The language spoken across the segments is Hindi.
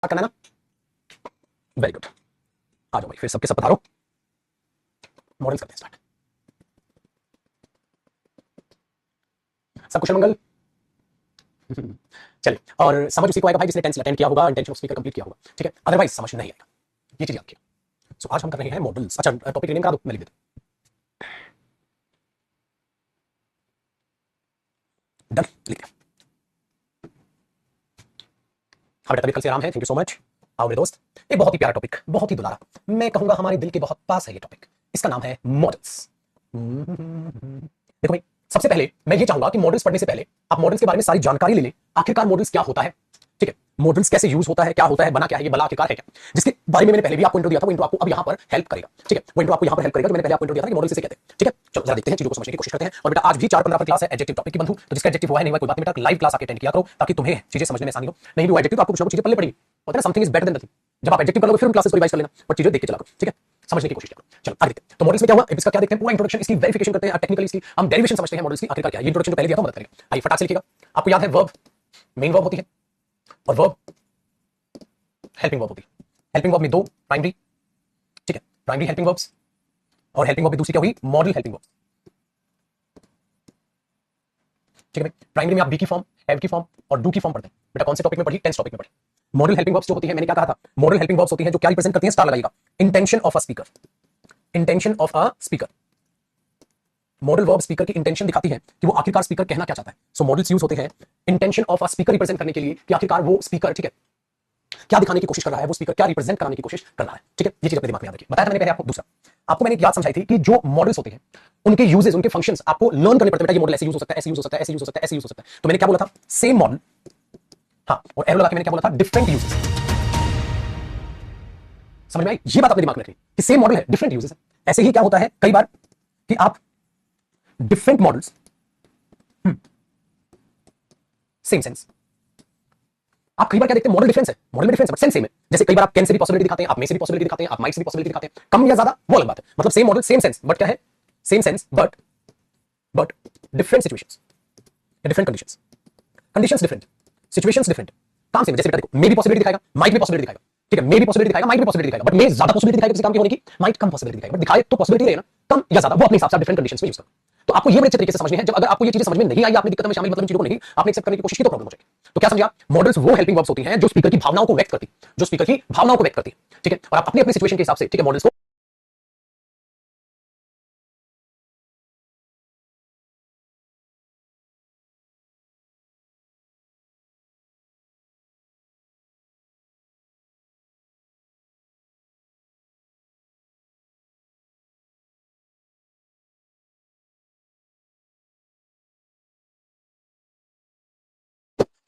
स्टार्ट करना है ना? वेरी गुड, आ जाओ भाई, फिर सबके सब पधारो। मॉडल्स करते हैं स्टार्ट। सब कुशल मंगल? चलिए, और समझ उसी को आएगा भाई जिसने टेंस अटेंड किया होगा, इंटेंशन ऑफ स्पीकर कंप्लीट किया होगा, ठीक है? अदरवाइज समझ नहीं आएगा, ये चीज याद किया। सो आज हम कर रहे हैं मॉडल्स। अच्छा, टॉपिक रीनेम करा दो, मैं लिख देता हूं। डन, लिख दिया। हाँ बेटा, तबीयत कल से आराम है, थैंक यू सो मच। आओ मेरे दोस्त, एक बहुत ही प्यारा टॉपिक, बहुत ही दुलारा, मैं कहूंगा हमारे दिल के बहुत पास है ये टॉपिक। इसका नाम है मॉडल्स। देखो भाई, सबसे पहले मैं ये चाहूंगा कि मॉडल्स पढ़ने से पहले आप मॉडल्स के बारे में सारी जानकारी ले लें। आखिरकार मॉडल्स क्या होता है, ठीक है? मॉडल्स कैसे यूज होता है, क्या होता है, बना क्या है, ये बला आखिरकार है क्या, जिसके बारे में मैंने पहले भी आपको इंट्रो दिया था। वो इंट्रो आपको अब यहाँ पर हेल्प करेगा, ठीक है? वो इंट्रो आपको यहाँ पर हेल्प करेगा, तो मैंने पहले आपको इंट्रो दिया था कि मॉडल्स किसे कहते हैं, ठीक है? चलो जरा देखते हैं, चीजों को समझने की कोशिश करते हैं। और बेटा आज भी 4:15 पर क्लास है एडजेक्टिव टॉपिक की बंधु, तो जिसका एडजेक्टिव हुआ है नहीं हुआ कोई बात नहीं बेटा, लाइव क्लास आके अटेंड किया करो ताकि तुम्हें चीजें समझने में आसानी हो। नहीं भी हुआ एडजेक्टिव तो आपको कुछ ना कुछ चीजें पल्ले पड़ेगी, होता है ना, something is better than nothing. जब आप एडजेक्टिव कर लोगे फिर उन क्लासेस को रिवाइज कर लेना, और चीजें देख के चला करो, ठीक है? समझने की कोशिश करो। चलो आगे देखते हैं। तो मॉडल्स में क्या हुआ, इसका क्या देखते हैं, पूरा इंट्रोडक्शन, इसकी वेरिफिकेशन करते हैं, टेक्निकली इसकी हम डेरिवेशन समझते हैं मॉडल्स की आखिरकार क्या है। ये इंट्रोडक्शन तो पहले दिया था, मदद करेगा। आइए फटाक से लिखिएगा। आपको याद है वर्ब, मेन वर्ब होती है और वर्ब हेल्पिंग वर्ब होती है। हेल्पिंग वर्ब में दो प्राइमरी, ठीक है, प्राइमरी हेल्पिंग वर्ब्स, और हेल्पिंग वर्ब में दूसरी क्या हुई, मॉडल हेल्पिंग वर्ब, ठीक है भाई? प्राइमरी में आप बी की फॉर्म, हैव की फॉर्म और डू की फॉर्म पढ़ते हैं बेटा। कौन से टॉपिक में पढ़ी, टेंस टॉपिक में पढ़ी। मॉडल हेल्पिंग वर्ब्स जो होती है, मैंने क्या कहा था, मॉडल हेल्पिंग वर्ब्स होती हैं जो क्या रिप्रेजेंट करती हैं, स्टार लगाइएगा, intention of a speaker, intention of a speaker. Modal verb speaker की इंटेंशन दिखाती है कि वो आखिरकार स्पीकर कहना क्या चाहता है। सो मॉडल्स यूज होते हैं intention of a speaker represent करने के लिए कि आखिरकार वो स्पीकर, ठीक है, क्या दिखाने की कोशिश कर रहा है, वो स्पीकर क्या रिप्रेजेंट कराने की कोशिश कर रहा है, ठीक है? ये चीज अपने दिमाग में याद रखिए। बताया था मैंने पहले आपको। दूसरा आपको मैंने एक याद समझाई थी कि जो मॉडल्स होते हैं उनके यूजेस, उनके फंक्शंस आपको लर्न करने पड़ते हैं बेटा। ये मॉडल ऐसे यूज हो सकता है, ऐसे यूज हो सकता है, ऐसे यूज हो सकता है, ऐसे यूज हो सकता है। तो मैंने क्या बोला था, सेम मॉडल, हाँ, और एरो लगा के मैंने क्या बोला था, डिफरेंट यूजेस। समझ में आई? ये बात अपने दिमाग में रखिए कि सेम मॉडल है, डिफरेंट यूजेस है। ऐसे ही क्या होता है कई बार कि आप डिफरेंट मॉडल्स, सेम सेंस। आप कई बार क्या देखते हैं, मॉडल डिफरेंस है, मॉडल में डिफरेंस है बट सेंस सेम है। जैसे कई बार आप कैन से भी पॉसिबिलिटी दिखाते हैं, आप मे से भी पॉसिबिलिटी दिखाते हैं, आप माइट से भी पॉसिबिलिटी दिखाते हैं, कम या ज्यादा वो अलग बात है। मतलब same model same sense, but क्या है, same sense but different situations, different conditions, conditions different, situations different. काम सेम है। जैसे बेटा देखो, मे भी पॉसिबिलिटी दिखाएगा, माइट भी पॉसिबिलिटी दिखाएगा, ठीक है? मे भी पॉसिबिलिटी दिखाएगा, माइट भी पॉसिबिलिटी दिखाएगा, बट मे ज्यादा पॉसिबिलिटी दिखाएगा किसी काम की होने की, माइट कम पॉसिबिलिटी दिखाएगा। बट दिखाए तो पॉसिबिलिटी रहे ना, कम या ज्यादा, वो अपने हिसाब से डिफरेंट कंडीशंस में यूज करो। तो आपको ये बड़े अच्छे तरीके से समझनी है। जब अगर आपको ये चीजें समझ में नहीं आई, आपने दिक्कत में शामिल, मतलब इन चीजों को नहीं आपने एक्सेप्ट करने की कोशिश की, तो प्रॉब्लम हो जाएगी। तो क्या समझा, मॉडल्स वो हेल्पिंग वर्ब्स होती हैं जो स्पीकर की भावनाओं को व्यक्त करती है, जो स्पीकर की भावनाओं को व्यक्त करती है, ठीक है? और आप अपनी अपनी सिचुएशन के हिसाब से, ठीक है, मॉडल्स को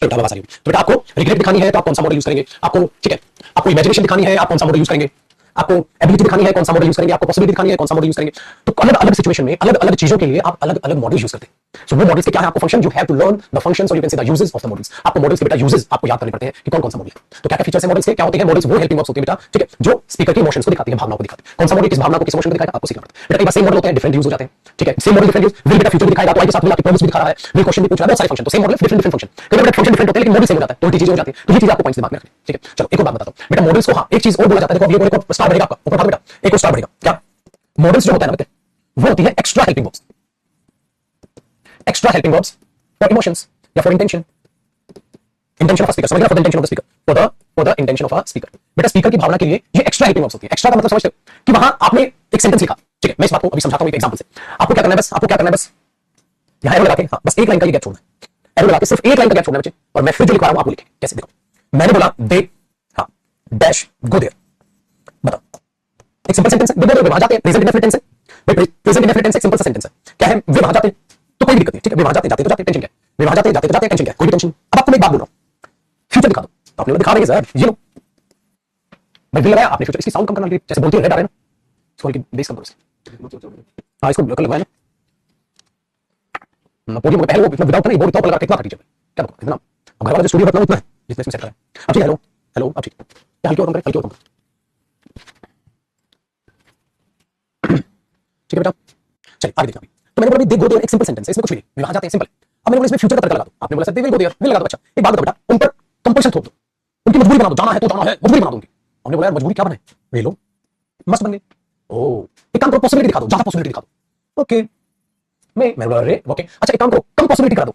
उठा बस आ रही है। तो बेटा आपको रिग्रेट दिखानी है तो आप कौन सा मॉडल यूज करेंगे, आपको, ठीक है, आपको इमेजिनेशन दिखानी है आप कौन सा मॉडल यूज करेंगे, आपको एबिलिटी दिखानी है कौन सा मॉडल यूज करेंगे, आपको पॉसिबिलिटी दिखानी है कौन सा मॉडल यूज करेंगे। तो अलग अलग सिचुएशन में अलग अलग चीजों के लिए आप अलग अलग मॉडल यूज करते हैं। सो वो मॉडल्स के क्या है, आपको function, you have to learn the functions और you can say the uses of the models. आपको मॉडल्स के बेटा यूजेस आपको याद करने पड़ते हैं कि कौन कौन सा मॉडल है। तो क्या क्या फीचर्स है मॉडल्स के, क्या होते हैं मॉडल्स, वो हेल्पिंग वर्ब्स होती है बेटा, ठीक है, जो स्पीकर की इमोशंस को दिखाती है, भावनाओं को दिखाती है। कौन सा मॉडल किस भावना को, किस इमोशन को दिखाएगा, आपको सीखना पड़ता है बेटा। कई बार सेम मॉडल होते हैं, डिफरेंट यूज हो जाते हैं, ठीक है? Same model different use, will बेटा फ्यूचर भी दिखाएगा, तो आई के साथ मिला के प्रॉब्लम्स भी दिखा रहा है, विल क्वेश्चन भी पूछ रहा है, बहुत सारे फंक्शन। तो same model different different function, कई बार फंक्शन डिफरेंट होते हैं लेकिन मॉडल सेम हो जाता है, तो उल्टी चीजें हो जाती है। तो ये चीज आपको पॉइंट्स दिमाग में रखनी है, ठीक है? चलो एक और बात बताता हूं बेटा, मॉडल्स को, हाँ, एक चीज और बोला जाता है। देखो अब ये एक स्टार बढ़ेगा आपका, ऊपर बेटा एक और स्टार बढ़ेगा। क्या मॉडल्स जो होता है ना बेटे, वो होती है extra helping verbs, extra helping verbs for emotions या for intention, intention of a speaker. समझ गया, for the intention of the speaker, for the intention of a speaker. बेटा स्पीकर की भावना के लिए ये एक्स्ट्रा हेल्पिंग वर्ब्स होती है। एक्स्ट्रा का मतलब समझते हो कि वहां आपने एक सेंटेंस लिखा, ठीक है? मैं इस बात को अभी समझाता हूं एक एग्जांपल से। आपको क्या करना है, बस आपको क्या करना है, बस यहां एरो लगा के, हाँ, बस एक लाइन का ये गैप छोड़ना है, एरो लगा के सिर्फ एक लाइन का गैप छोड़ना है बच्चे। और मैं फिर जो लिखवा रहा हूं आपको लिखें कैसे, देखो मैंने बोला दे, हाँ, डैश गो देयर। बताओ, एक सिंपल सेंटेंस है, वे वहां जाते हैं, प्रेजेंट इंडेफिनिट टेंस है, प्रेजेंट इंडेफिनिट टेंस एक सिंपल सा सेंटेंस है। क्या है, वे वहां जाते हैं, तो कोई दिक्कत नहीं, ठीक है? वे वहां जाते, जाते तो जाते, टेंशन क्या है? वे वहां जाते, जाते तो जाते, टेंशन क्या है? कोई भी टेंशन। अब आपको मैं एक बात बोल रहा हूं, फ्यूचर दिखा दो, तो आपने दिखा देंगे सर, ये लो भाई, बिल लगाया आपने, फ्यूचर, इसकी साउंड कम करना, जैसे बोलती है रेड आ रहा है ना, इसको की बेस कम करो, हाँ, इसको कल लगवाया ना पोडियम पहले, वो इतना विदाउट नहीं, वो विदाउट लगा कितना खरीदे क्या दो इतना। अब घर वाला जो स्टूडियो बतना उतना है जितना इसमें सेट करा है। अब ठीक है, हेलो हेलो, अब ठीक, क्या हल्की और कम करें, हल्की और कम करें, ठीक है बेटा? चलिए आगे देखिए। तो मैंने बोला दे गो देयर, एक सिंपल सेंटेंस है, इसमें कुछ भी नहीं, वहां जाते हैं, सिंपल। अब मैंने बोला इसमें फ्यूचर का तड़का लगा दो, आपने बोला sir they will go there, will लगा दो। अच्छा एक बात बताओ बेटा, उन पर कंपल्शन थोप दो, उनकी उनकी मजबूरी बना दो, जाना है तो जाना है, मजबूरी बना दूंगी। हमने बोला यार मजबूरी क्या बने, वे लो मस्त बन गए। ओ एक काम करो, पॉसिबिलिटी दिखा दो, ज्यादा पॉसिबिलिटी दिखा दो। ओके मैं बोला अरे ओके अच्छा एक काम करो, कम पॉसिबिलिटी करा दो।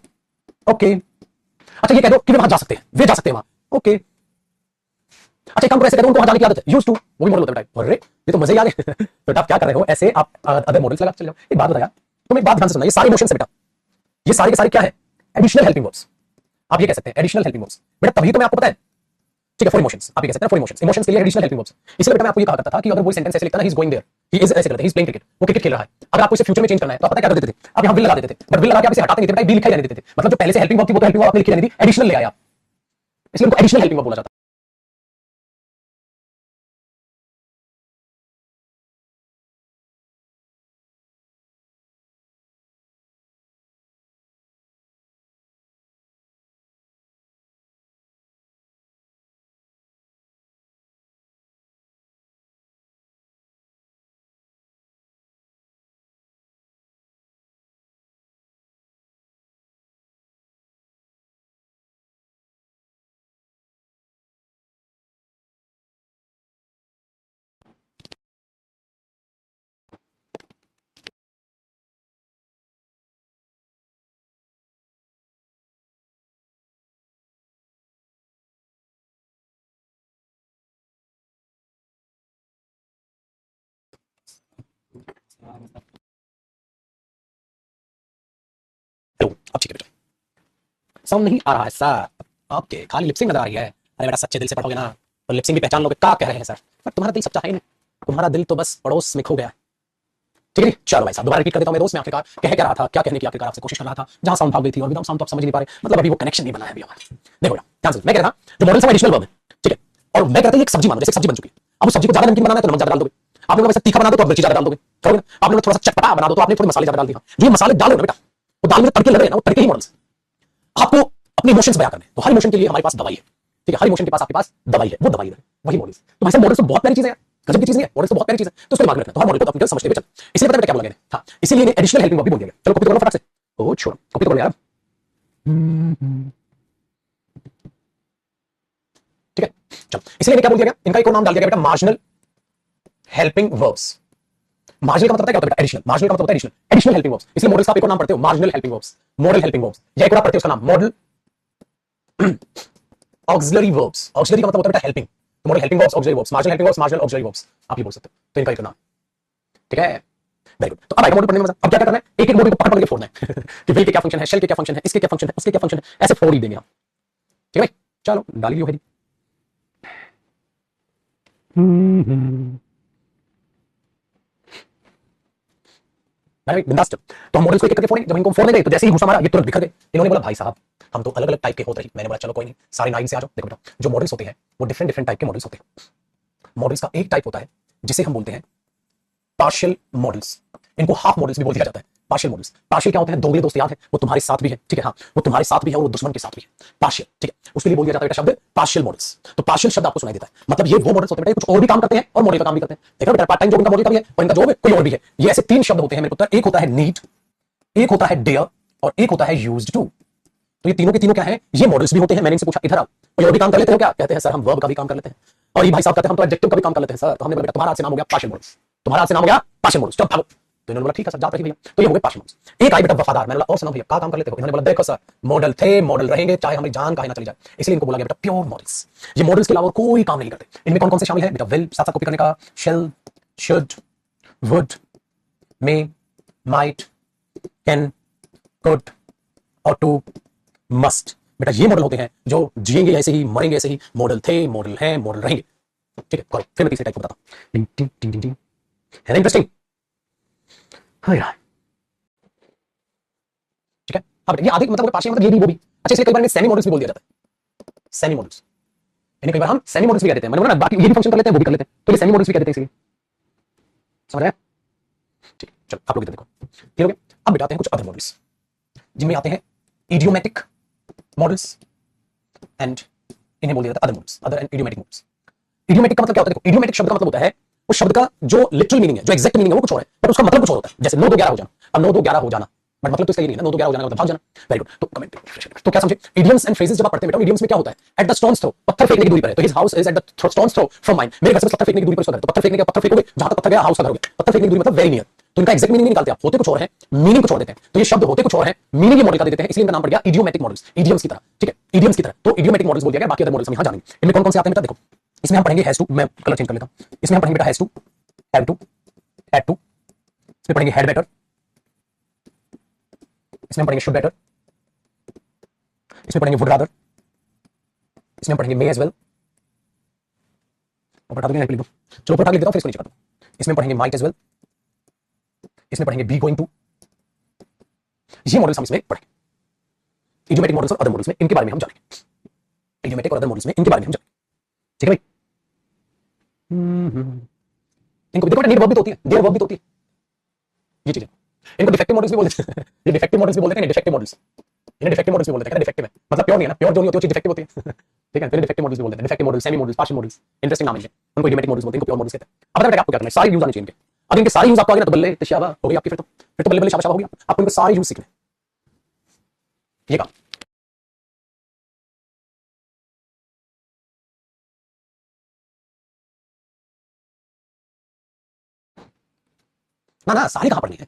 ओके अच्छा ये कह दो कि वे वहां जा सकते हैं, वे जा सकते हैं वहां। ओके अच्छा एक काम करो, ऐसे कह दो उनको वहां जाने की आदत है, यूज्ड टू, वो भी मॉडल होता है टाइप। अरे ये तो मजे ही आ गए। बेटा आप क्या कर रहे हो, ऐसे आप अदर मॉडल्स लगा चल जाओ। एक बात बताया, तुम एक बात ध्यान से सुनना, ये सारे इमोशंस है बेटा, ये सारे के सारे क्या है, एडिशनल हेल्पिंग वर्ब्स। आप ये कह सकते हैं एडिशनल हेल्पिंग वर्ब्स बेटा, तभी तो मैं आपको पता है ठीक है फॉर इमोशंस, आप ये कह सकते हैं फॉर इमोशंस, इमोशंस के लिए एडिशनल हेल्पिंग वर्ब्स। इसलिए बेटा मैं आपको ये कहा करता था कि अगर वो सेंटेंस ऐसे लिखता ना, he is going there, he is ऐसे करता है, ही इज प्लेइंग क्रिकेट, वो क्रिकेट खेल रहा है। अगर आपको इसे फ्यूचर में चेंज करना है तो आप पता क्या कर देते थे, आप यहां विल लगा देते थे, बट विल लगा के आप इसे हटाते नहीं थे बेटा, बी लिखा ही रहने देते थे। मतलब जो पहले से हेल्पिंग वर्ब थी वो तो हेल्पिंग वर्ब आपने लिखी रहनी थी, एडिशनल ले आए आप, इसलिए उनको एडिशनल हेल्पिंग वर्ब बोला जाता है। हेलो अब ठीक है बेटा, साउंड नहीं आ रहा है सर, ओके खाली लिपसिंग नजर आ रही है। अरे बेटा सच्चे दिल से पढ़ोगे ना तो लिपसिंग भी पहचान लोगे, क्या कह रहे हैं सर, पर तुम्हारा दिल सच्चा है नहीं, तुम्हारा दिल तो बस पड़ोस में खो गया है। ठीक है चलो भाई साहब दोबारा रिपीट कर देता हूं, मैं दोस्त में आखिरकार कह क्या रहा था, क्या कहने की आखिरकार आपसे कोशिश कर रहा था, जहां साउंड भाग गई थी और विदाउट साउंड तो आप समझ नहीं पा रहे, मतलब अभी वो कनेक्शन नहीं बना है अभी हमारा। देखो ध्यान से, मैं कह रहा था जो मॉडल एडिशनल वर्ब है ठीक है, और मैं कहता हूं एक सब्जी मानो, जैसे सब्जी बन चुकी है, अब उस सब्जी को ज्यादा नमकीन बनाना है तो नमक ज्यादा डाल दोगे, आपने वैसे तीखा बना दो तो आप मिर्ची ज्यादा डाल दोगे, करोगे ना, आपने थोड़ा सा चटपटा बना दो तो आपने थोड़े मसाले ज्यादा डाल दिया। जो मसाले डालो ना बेटा, वो दाल में तड़के लग रहे हैं ना, वो तड़के ही मॉडल्स, आपको अपने इमोशंस बयां करने, तो हर इमोशन के लिए हमारे पास दवाई है ठीक है, हर इमोशन के पास आपके पास दवाई है, वो दवाई है वही मॉडल्स। तो भाई साहब मॉडल्स तो बहुत प्यारी चीज है, गजब की चीज नहीं है, मॉडल्स तो बहुत प्यारी चीज है, तो उसको दिमाग में रखना, तो हर मॉडल को अपनी समझते हुए चल, इसलिए पता है क्या बोला गया हाँ, इसीलिए एडिशनल हेल्पिंग वर्ब भी बोल दिया गया। चलो कॉपी तो करो फटाक से, ओ छोड़ो कॉपी तो करो यार, ठीक है चलो, इसलिए क्या बोल दिया गया, इनका एक और नाम डाल दिया गया बेटा मार्जिनल हेल्पिंग वर्ब्स। मार्जिनल का मतलब क्या होता है बेटा, एडिशनल, मार्जिनल का मतलब होता है एडिशनल, एडिशनल हेल्पिंग वर्ब्स, इसलिए मॉडल्स का आप एक और नाम पढ़ते हो marginal helping verbs, model helping verbs, या एक और आप पढ़ते हो उसका नाम मॉडल ऑक्सिलरी वर्ब्स। ऑक्सिलरी का मतलब होता है बेटा हेल्पिंग, तो model helping verbs, auxiliary verbs, marginal helping verbs, marginal auxiliary verbs, आप ये बोल सकते हो, तो इनका एक नाम ठीक है। वेरी गुड, तो अब आएगा मॉडल पढ़ने में मजा। अब क्या करना है, एक एक मॉडल को पकड़ पकड़ के फोड़ना है कि विल के क्या फंक्शन है, शेल के क्या फंक्शन है, इसके क्या फंक्शन है, उसके क्या फंक्शन है, ऐसे फोड़ ही देंगे हम, ठीक है भाई। चलो डाली है भाई बिंदास। तो हम मॉडल्स को एक करके फोड़ेंगे, जब इनको फोड़ने गए तो जैसे ही घुसा मारा ये तुरंत बिखर गए। इन्होंने बोला भाई साहब हम तो अलग अलग टाइप के होते हैं, मैंने बोला चलो कोई नहीं, सारे नाइन से आ जाओ। देखो बेटा जो मॉडल्स होते हैं वो डिफरेंट डिफरेंट टाइप के मॉडल्स होते हैं। मॉडल्स का एक टाइप होता है जिसे हम बोलते हैं पार्शियल मॉडल्स, इनको हाफ मॉडल्स भी बोल दिया जाता है। पार्शियल मॉडल्स, पार्शियल क्या होते हैं, दोगले दोस्त याद है, वो तुम्हारे साथ भी है ठीक है, हाँ वो तुम्हारे साथ भी है और वो दुश्मन के साथ भी है, पार्शियल ठीक है, उसके लिए बोल दिया जाता है बेटा शब्द पार्शियल मॉडल्स। तो पार्शियल शब्द आपको सुनाई देता है, मतलब ये वो मॉडल्स होते हैं बेटा कुछ और भी काम करते हैं और मॉडल का काम भी करते हैं। देखो बेटा पार्ट टाइम जॉब इनका मॉडल का भी है और इनका जॉब कोई और भी है। ये ऐसे तीन शब्द होते हैं मेरे पुत्र, एक होता है नीड, एक होता है डेयर और एक होता है यूज्ड टू। तो ये तीनों के तीनों क्या है, ये मॉडल्स भी होते हैं। मैंने इनसे पूछा इधर आओ, कोई और भी काम कर लेते हो क्या, कहते हैं सर हम वर्ब का भी काम कर लेते हैं। और ये भाई साहब कहते हैं हम तो एडजेक्टिव का भी काम कर लेते हैं सर। तो हमने बोला बेटा तुम्हारा आज से नाम हो गया पार्शियल मॉडल्स, तुम्हारा आज से नाम हो गया पार्शियल मॉडल्स, चल भागो। तो इन्होंने बोला ठीक है सर जाते रहिए भैया, तो ये हो गए पार्शियल मॉडल्स। एक आई बेटा वफादार, मैंने बोला और सुनो भैया क्या काम कर लेते हो, इन्होंने बोला देखो सर मॉडल थे मॉडल रहेंगे चाहे हमारी जान काहे ना चली जाए, इसलिए इनको बोला गया बेटा प्योर मॉडल्स। ये मॉडल्स के अलावा कोई काम नहीं करते। इनमें कौन कौन से शामिल है बेटा, विल साथ साथ कॉपी करने का, shall, should, would, may, might, can, could और टू, मस्ट। बेटा ये मॉडल होते हैं जो जिएंगे ऐसे ही मरेंगे ऐसे ही, मॉडल थे मॉडल हैं मॉडल रहेंगे, ठीक है। करो फिर मैं तीसरे टाइप को बताता हूं, टिंग टिंग टिंग टिंग टिंग, है ना इंटरेस्टिंग, हाय हाय ठीक है। अब ये आदि मतलब पार्शियल मतलब ये भी वो भी, अच्छा इसलिए कई बार सेमी मॉडल्स भी बोल दिया जाता है, सेमी मॉडल्स, यानी कई बार हम सेमी मॉडल्स भी कह देते हैं, मैंने बोला ना बाकी ये भी फंक्शन कर लेते हैं वो भी कर लेते हैं, तो ये सेमी मॉडल्स भी कह देते हैं इसलिए, समझ रहे हैं ठीक। चलो आप लोग इधर देखो क्लियर हो गया। अब बेटा आते हैं कुछ अदर मॉडल्स जिनमें आते हैं इडियोमैटिक मॉडल्स एंड इन्हें बोल दिया जाता है other models, other and idiomatic models. Idiomatic का मतलब क्या होता है, देखो इडियोमैटिक शब्द का मतलब होता है उस शब्द का जो लिटरल मीनिंग है, जो एग्जैक्ट मीनिंग है वो कुछ और है, बट उसका मतलब कुछ और होता है। जैसे 9 2 11 हो जाना, अब 9 2 11 हो जाना बट मतलब तो इसका ये नहीं है ना, 9 तो 11 हो जाना मतलब भाग जाना। Very good. तो कमेंट तो क्या समझे, इडियम्स एंड फ्रेजेस जब आप पढ़ते हैं बेटा, इडियम्स में क्या होता है, एट द स्टोन्स थ्रो, पत्थर फेंकने की दूरी पर है, तो his house is at the stone's throw from mine, मेरे घर से पत्थर फेंकने की दूरी पर उसका घर, तो पत्थर फेंकने का, पत्थर फेंकोगे जहां तक पत्थर गया हाउस का घर हो गया, पत्थर फेंकने की दूरी मतलब वेरी नियर। तो इनका एग्जैक्ट मीनिंग नहीं निकालते आप, होते कुछ और है, मीनिंग कुछ और देते हैं। तो ये शब्द होते कुछ और है, मीनिंग ये मॉडल का दे देते हैं, इसलिए इनका नाम पड़ गया इडियोमैटिक मॉडल्स, इडियम्स की तरह। ठीक है, इडियम्स की तरह, तो इडियोमैटिक मॉडल्स बोल दिया गया, बाकी अदर मॉडल्स हम यहां जानेंगे। इनमें कौन कौन से आते हैं बेटा, देखो इसमें हम पढ़ेंगे हैज टू, मैं कलर चेंज कर लेता हूं, इसमें हम पढ़ेंगे बेटा has to, have to, had to, इसमें पढ़ेंगे हैड बेटर, इसमें हम पढ़ेंगे शुड बेटर, इसमें पढ़ेंगे वुड रादर, इसमें हम पढ़ेंगे मे एज वेल, और बता दोगे लिख दो, चलो ऊपर लिख देता हूं फिर इसको नीचे कर दो। इसमें पढ़ेंगे माइट एज वेल, इसमें पढ़ेंगे बी गोइंग टू, ये मॉडल्स हम इसमें पढ़ेंगे। इडियोमैटिक मॉडल्स और अदर मॉडल्स में इनके बारे में हम जानेंगे, इडियोमैटिक और अदर मॉडल्स में इनके बारे में हम जानेंगे। ठीक है भाई, इनको देखो नीड वर्ब भी तो होती है, देयर वर्ब भी तो होती है, ये चीजें इनको डिफेक्टिव मॉडल्स भी बोल देते हैं। ये डिफेक्टिव मॉडल्स भी बोल देते हैं, डिफेक्टिव मॉडल्स, इन्हें डिफेक्टिव मॉडल्स भी बोल देते हैं, डिफेक्टिव है मतलब प्योर नहीं है ना, प्योर जो नहीं होती वो चीज डिफेक्टिव होती है। ठीक है, तो डिफेक्टिव मॉडल्स भी बोल देते हैं, defective models, semi models, partial models, interesting नाम है उनको इडियोमैटिक मॉडल्स बोलते हैं, इनको प्योर मॉडल्स कहते हैं। अब बताइए आपको क्या करना है, सारे यूज आने चाहिए इनके, अगर इनके सारे यूज आपको आ गए ना तो बल्ले तशाबा हो गई आपकी, फिर तो बल्ले बल्ले शाबाश हो गया, आपको इनके सारे यूज सीखने, ये काम। ना सारी कहां पढ़नी है,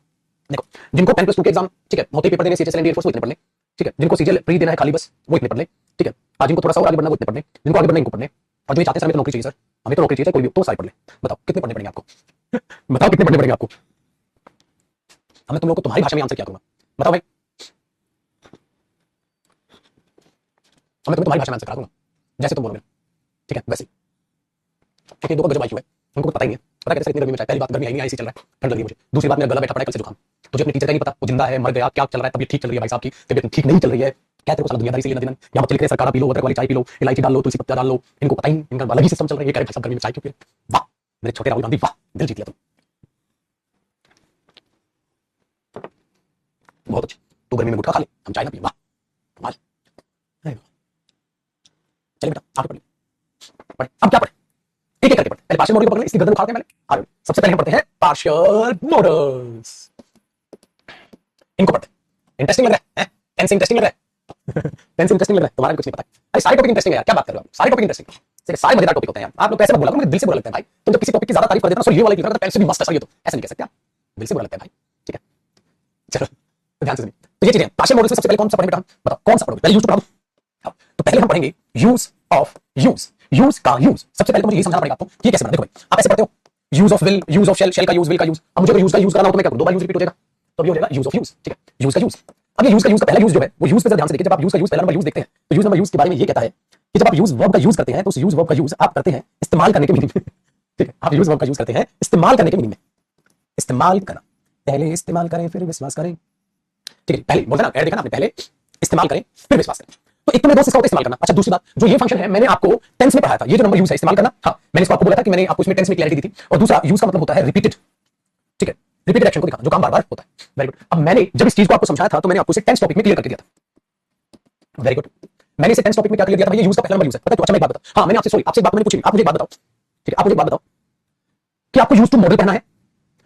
देखो जिनको 10+2 के एग्जाम ठीक है होते पेपर देने सीएचएसएल एंड एयरफोर्स वो इतने पढ़ ले, ठीक है, जिनको सीजीएल प्री देना है खाली बस वो इतने पढ़ ले, ठीक है, आज जिनको थोड़ा सा और आगे बढ़ना वो इतने पढ़ ले, जिनको आगे बढ़ना इनको पढ़ने, और जो चाहते हैं सर हमें तो नौकरी चाहिए, सर हमें तो नौकरी चाहिए, कोई भी तो सारे पढ़ ले। बताओ कितने पढ़ने पड़ेंगे आपको, बताओ कितने पढ़ने पड़ेंगे आपको, हमें तुम लोग को तुम्हारी भाषा में आंसर क्या करूंगा, बताओ भाई, हमें तुम्हारी भाषा में आंसर करा दूंगा जैसे तुम बोलोगे, ठीक है वैसे, क्योंकि दो का गजब आईक्यू है, उनको पता ही नहीं है, पता कैसे इतनी गर्मी में, पहली बात गर्मी आई नहीं, ऐसी चल रहा है, ठंड लगी मुझे, दूसरी बात मेरा गला बैठा पड़ा है कल से जुकाम, तुझे अपने टीचर का नहीं पता वो जिंदा है मर गया क्या चल रहा है, तबीयत ठीक चल रही है भाई साहब की, तबीयत ठीक नहीं चल रही है, क्या तेरे को सारा दुनियादारी से लेना देना, यहाँ बच्चे लिख रहे सरकार पी लो, अदरक वाली चाय पी लो, इलायची डाल लो, तुलसी पत्ता डाल लो, इनको पता ही इनका अलग ही सिस्टम चल रहा है, ये कह रहे सब गर्मी में चाय क्यों पी रहे, वाह मेरे छोटे राहुल गांधी, वाह दिल जीत लिया तुम, बहुत अच्छा, तू गर्मी में गुटखा खा ले हम चाय ना पिए, वाह कमाल, चलिए बेटा आगे पढ़ पढ़े, अब क्या पढ़े, एक एक करके पढ़े, पहले पार्शियल मॉडल को पढ़ ले, इसकी गर्दन उखाड़ते हैं पहले, सबसे पहले हम पढ़ते हैं पार्शियल मॉडल्स, इनको पढ़ते हैं, इंटरेस्टिंग लग रहा है, टेंस इंटरेस्टिंग लग रहा है, टेंस इंटरेस्टिंग लग रहा है, तुम्हारा कुछ नहीं पता, अरे सारे टॉपिक इंटरेस्टिंग है यार, क्या बात कर रहे हो आप, सारे टॉपिक इंटरेस्टिंग है, सारे मजेदार टॉपिक होते हैं यार, आप लोग कैसे बोला करो, मुझे दिल से बुरा लगता है भाई, तुम जब किसी टॉपिक की ज्यादा तारीफ कर देते हो सर ये वाला लिख रहा था पेन से भी मस्त है सर, ये तो ऐसा नहीं कह सकते आप, दिल से बुरा लगता है भाई, ठीक है, चलो ध्यान से सुनिए, तो ये चीजें पार्शियल मॉडल से सबसे पहले कौन सा पढ़ेंगे, बताओ कौन सा पढ़ोगे, पहले यूज पढ़ा दो, तो पहले हम पढ़ेंगे यूज ऑफ यूज, यूज का यूज, सबसे पहले तो मुझे ये समझाना पड़ेगा आपको ये कैसे बनता है, देखो भाई आप ऐसे पढ़ते हो use of will, use of shall, shall का यूज, विल का यूज, अब मुझे अगर यूज का यूज करना हो तो मैं क्या करूं, दो बार यूज रिपीट हो जाएगा, तो ये हो जाएगा यूज ऑफ यूज, ठीक है, यूज का यूज, अब ये यूज का यूज का पहला यूज जो है वो यूज पे ध्यान से देखिए, जब आप यूज का यूज पहला नंबर यूज देखते हैं तो यूज नंबर यूज के बारे में ये कहता है कि जब आप यूज वर्ब का यूज करते हैं तो उस यूज वर्ब का यूज आप करते हैं इस्तेमाल करने के मीनिंग में, ठीक है, आप यूज वर्ब का यूज करते हैं इस्तेमाल करने के मीनिंग में, इस्तेमाल करना, पहले इस्तेमाल करें फिर विश्वास करें, ठीक है, पहले बोलते ना, देखा ना आपने, पहले इस्तेमाल करें फिर विश्वास करें, तो एक तो मैं दोस्त इसका होता है इस्तेमाल करना, अच्छा दूसरी बात जो ये फंक्शन है मैंने आपको टेंस में पढ़ाया था, ये जो नंबर यूज है इस्तेमाल करना, हाँ मैंने इसको आपको बोला था कि मैंने आपको इसमें टेंस में क्लैरिटी दी थी, और दूसरा यूज का मतलब होता है रिपीटेड, ठीक है, रिपीटेड एक्शन को दिखाना जो काम बार-बार होता है, वेरी गुड, अब मैंने जब इस चीज को आपको समझाया था तो मैंने आपको इसे टेंस टॉपिक में क्लियर करके दिया था, वेरी गुड, मैंने इसे टेंस टॉपिक में क्या क्लियर दिया था, ये यूज का पहला नंबर यूज है, पता है, तो अच्छा मैं एक बात बताऊं, हाँ मैंने आपसे सॉरी आपसे एक बात मैंने पूछी, आप मुझे एक बात बताओ, ठीक है, आप मुझे एक बात बताओ कि आपको यूज टू मॉडल पढ़ना है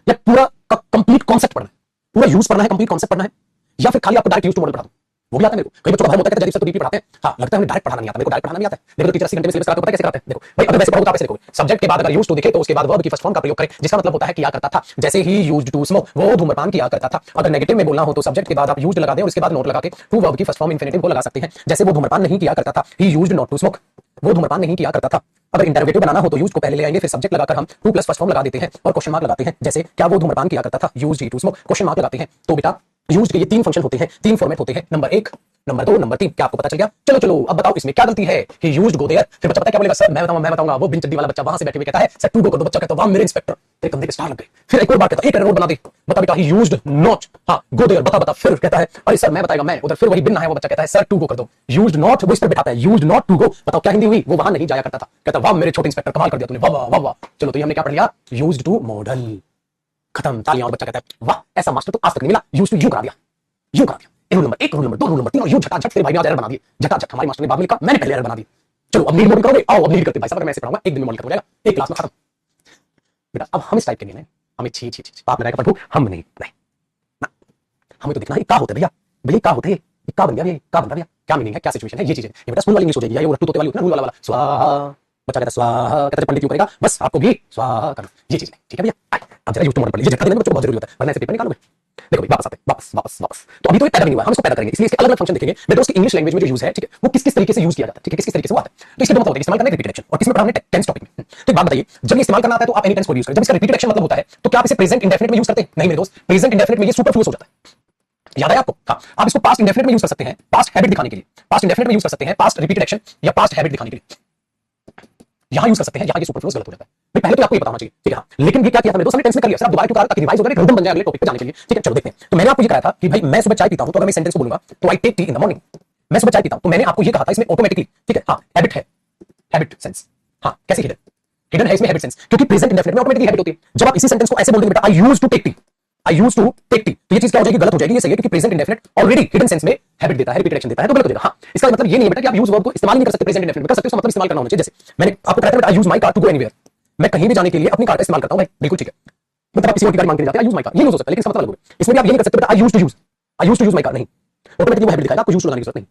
या पूरा कंप्लीट कॉन्सेप्ट पढ़ना है, पूरा यूज पढ़ना है, कंप्लीट कॉन्सेप्ट पढ़ना है, या फिर खाली आपको डायरेक्ट यूज टू मॉडल पढ़ा दूं, वो भी आता है मेरे को, कई बच्चों का भय होता है कि जब सर तो डीपी पढ़ाते हैं, हाँ लगता है हमें डायरेक्ट पढ़ाना नहीं आता, मेरे को डायरेक्ट पढ़ाना नहीं आता है, देखो तो टीचर 80 घंटे में सिलेबस कराते हो, पता है कैसे कराते हैं, देखो भाई अगर वैसे पढ़ो तो आप ऐसे देखोगे, सब्जेक्ट के बाद अगर यूज टू दिखे तो उसके बाद वर्ब की फर्स्ट फॉर्म का प्रयोग करें, जिसका मतलब होता है किया करता था, जैसे ही यूज्ड टू स्मोक वो धूम्रपान किया करता था, अगर नेगेटिव में बोलना हो तो सब्जेक्ट के बाद आप यूज्ड लगा दें और इसके बाद नोट लगा के टू वर्ब की फर्स्ट फॉर्म इंफिनिटिव को लगा सकते हैं, जैसे वो धूम्रपान नहीं किया करता था, he used not to smoke, वो धूम्रपान नहीं किया करता था, अगर इंटरोगेटिव बनाना हो तो यूज को पहले ले आएंगे फिर सब्जेक्ट लगाकर हम टू प्लस फर्स्ट फॉर्म लगा देते हैं और क्वेश्चन मार्क लगाते हैं, जैसे क्या वो धूम्रपान किया करता था, used to smoke, question mark लगाते हैं, तो बेटा यूज्ड के ये तीन फंक्शन होते हैं, तीन फॉर्मेट होते हैं, नंबर 1 नंबर 2 नंबर 3, क्या आपको पता चल गया, चलो चलो अब बताओ इसमें क्या गलती है, ही यूज्ड गो देयर, फिर बच्चा पता क्या बोलेगा, सर मैं बताऊंगा, वो बिन चड्डी वाला बच्चा वहां से बैठे हुए कहता है सर टू गो कर दो, बच्चा कहता है वाह मेरे इंस्पेक्टर तेरे कंधे पे स्टार लग गए, फिर एक और बार कहता है एक एरर बना दे, बता बेटा ही यूज्ड नॉट, हां गो देयर, बता फिर कहता है अरे सर मैं बताएगा मैं, उधर फिर वही बिन है वो बच्चा कहता है सर टू गो कर दो, यूज्ड नॉट वो इस पर बैठाता है, यूज्ड नॉट टू गो, बताओ क्या हिंदी हुई, वो वहां नहीं जाया करता था, कहता वाह मेरे छोटे इंस्पेक्टर कमाल कर दिया तूने, वाह वाह वाह, चलो तो ये हमने क्या पढ़ लिया, यूज्ड टू मॉडल, खत्म, तालियां, और बच्चा कहता है वाह ऐसा मास्टर तो आज तक नहीं मिला, यूज्ड टू यूं करा दिया, rule number 1 rule number 2 rule number 3 और यूं झटाझट तेरे भाई ने आज एरर बना दिए, झटाझट हमारे मास्टर ने बाद में लिखा मैंने पहले एरर बना दी, चलो अब नीड मॉडल करोगे, आओ अब नीड करते भाई साहब, मैं ऐसे पढ़ाऊंगा एक दिन में मॉडल खत्म हो जाएगा, एक क्लास में खत्म, बेटा अब हम इस टाइप के नहीं है, हमें छी छी छी पाप में रहेगा प्रभु हम नहीं ना, हमें तो दिखना है का होता है भैया, भैया का होता है, ये का बन गया, ये का बन रहा है, क्या मीनिंग है, क्या सिचुएशन है, ये चीज है। ये बेटा स्कूल वाली इंग्लिश हो जाएगी, या ये रट्टू तोते वाली होती है ना, रूल वाला स्वाहा, बच्चा कहता स्वाहा, कहता पंडित क्यों करेगा, बस आपको भी स्वाहा करना, ये चीज है, ठीक है भैया। अब जरा यूज टू मॉडल पढ़ लीजिए, झटका देना बच्चों को बहुत जरूरी होता है, वरना ऐसे पेपर निकालोगे। देखो भाई वापस आते हैं, वापस तो अभी तो ये पैदा नहीं हुआ, हम इसको पैदा करेंगे, इसलिए इसके अलग अलग फंक्शन देखेंगे। मेरे दोस्त की इंग्लिश लैंग्वेज में जो यूज है, ठीक है, वो किस किस तरीके से यूज किया जाता है, ठीक है, किस किस तरीके से वो आता है। तो इसके दो मतलब होते हैं, इस्तेमाल करना, रिपीटेड एक्शन, और किसमें पढ़ा हमने टेंस टॉपिक में। तो एक बात बताइए, जब ये इस्तेमाल करना आता है तो आप एनी टेंस को यूज करें, जब इसका रिपीटेड एक्शन मतलब होता है तो क्या आप इसे प्रेजेंट इंडेफिनिट में यूज करते हैं? नहीं मेरे दोस्त, प्रेजेंट इंडेफिनिट में ये सुपरफ्लुअस हो जाता है, याद है आपको? हाँ, आप इसको पास्ट इंडेफिनिट में यूज कर सकते हैं, पास्ट हैबिट दिखाने के लिए, पास्ट इंडेफिनिट में यूज कर सकते हैं, पास्ट रिपीटेड एक्शन या पास्ट हैबिट दिखाने के लिए यहां यूज कर सकते हैं, यहां ये सुपरफ्लुअस गलत हो जाता है भाई, पहले तो आपको ये पता होना चाहिए, ठीक है। हाँ, लेकिन ये क्या किया था मेरे दोस्त, हमने टेंस में कर लिया, सर आप दोबारा क्यों करा ताकि रिवाइज हो जाए, रिदम बन जाए अगले टॉपिक पे जाने के लिए, ठीक है। चलो देखते हैं, तो मैंने आपको ये कहा था कि भाई मैं सुबह चाय पीता हूं, तो अगर मैं सेंटेंस को बोलूंगा तो I take tea in the morning, मैं सुबह चाय पीता हूं, तो मैंने आपको ये कहा था इसमें ऑटोमेटिकली, ठीक है, हाँ हैबिट है, हैबिट सेंस, हाँ कैसे हिडन, हिडन है इसमें हैबिट सेंस, क्योंकि प्रेजेंट इंडेफिनिट में ऑटोमेटिकली हैबिट होती है। जब आप इसी सेंटेंस को ऐसे बोल देंगे बेटा I used to take tea, I used to take tea, तो ये चीज क्या हो जाएगी, गलत हो जाएगी, ये सही है, क्योंकि present indefinite already hidden sense में हैबिट देता है, रिपीटेड एक्शन देता है, तो गलत हो जाएगा। हाँ, इसका मतलब ये नहीं है बेटा कि आप यूज वर्ब को इस्तेमाल नहीं कर सकते, प्रेजेंट इंडेफिनिट में कर सकते हो, मतलब इस्तेमाल करना होना चाहिए। जैसे मैंने आपको कहा था I use my car to go anywhere, मैं कहीं भी जाने के लिए अपनी कार का इस्तेमाल करता हूं भाई, बिल्कुल ठीक है। मतलब आप किसी और की गाड़ी मांग के जाते हैं, आई यूज माय कार, ये यूज हो सकता है, लेकिन इसका मतलब अलग होगा। इसमें भी आप ये नहीं कर सकते बेटा I used to use, I used to use my car, नहीं, ऑटोमेटिकली वो हैबिट दिखाएगा, आपको यूज लगाने की जरूरत नहीं।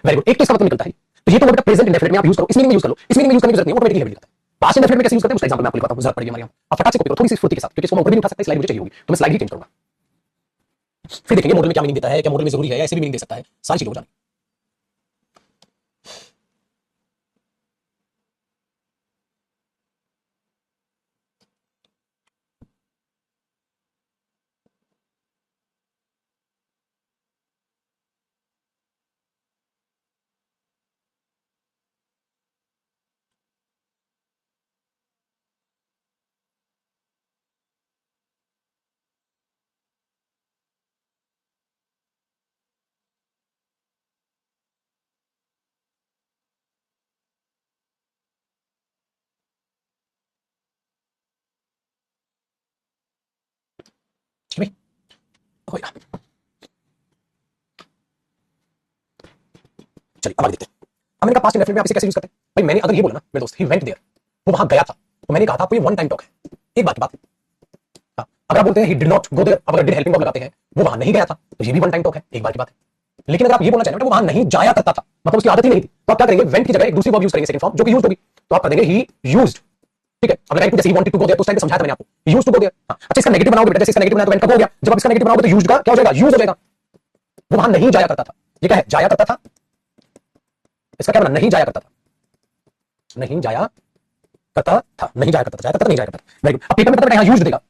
वेरी गुड, एक तो इसका मतलब निकलता है, तो ये तो बेटा प्रेजेंट इंडेफिनिट में आप यूज करो, इस मीनिंग में यूज कर लो, इस मीनिंग में यूज करने की जरूरत नहीं, ऑटोमेटिकली हैबिट दिखाता है। पास्ट इंडेफिनिट में कैसे यूज करते हैं उसका एग्जांपल मैं आपको बताता हूं, जरूरत पड़ेगी हमारे यहां, आप फटाक से कॉपी करो थोड़ी सी फुर्ती के साथ, क्योंकि इसको मैं ऊपर भी नहीं उठा सकता, स्लाइड मुझे चाहिए होगी, तो मैं स्लाइड ही चेंज करूंगा, फिर देखेंगे मॉडल में क्या मीनिंग देता है, क्या मॉडल में जरूरी है, ऐसे भी मीनिंग दे सकता है, सारी चीजें हो जाएंगी। ठीक है भाई, चलिए अब आगे देखते हैं। अब मैंने कहा पास्ट इंडेफिनिट में आप इसे कैसे यूज करते हैं भाई, मैंने अगर ये बोला ना मेरे दोस्त ही वेंट देयर, वो वहां गया था, तो मैंने कहा था आपको ये वन टाइम टॉक है, एक बार की बात। हाँ, अगर आप बोलते हैं he did not go there, अगर डिड हेल्पिंग वर्ब लगाते हैं, वो वहां नहीं गया था, तो ये भी वन टाइम टॉक है, एक बार की बात है। लेकिन अगर आप ये बोलना चाहें वो वहां नहीं जाया करता था, मतलब उसकी आदत ही नहीं थी, तो आप क्या करेंगे, वेंट की जगह एक दूसरी वर्ब यूज करेंगे, सेकंड फॉर्म जो कि यूज्ड होगी, तो आप कर देंगे ही यूज्ड, ठीक है। अब लगाएंगे जैसे he wanted to go there, तो उस टाइम पे समझाया था मैंने आपको, he used to go there. अच्छा इसका नेगेटिव बनाओगे बेटा, जैसे इसका नेगेटिव बनाया तो वेंट का हो गया, जब आप इसका नेगेटिव बनाओगे तो यूज्ड का क्या हो जाएगा, यूज हो जाएगा, वो वहां नहीं जाया करता था, ये क्या है, जाया करता था, इसका क्या बना, नहीं जाया करता था, नहीं जाया करता था, नहीं जाया करता था, जाया करता था, नहीं जाया करता था। वेरी गुड, अब पेपर में पता है यहां यूज्ड देगा,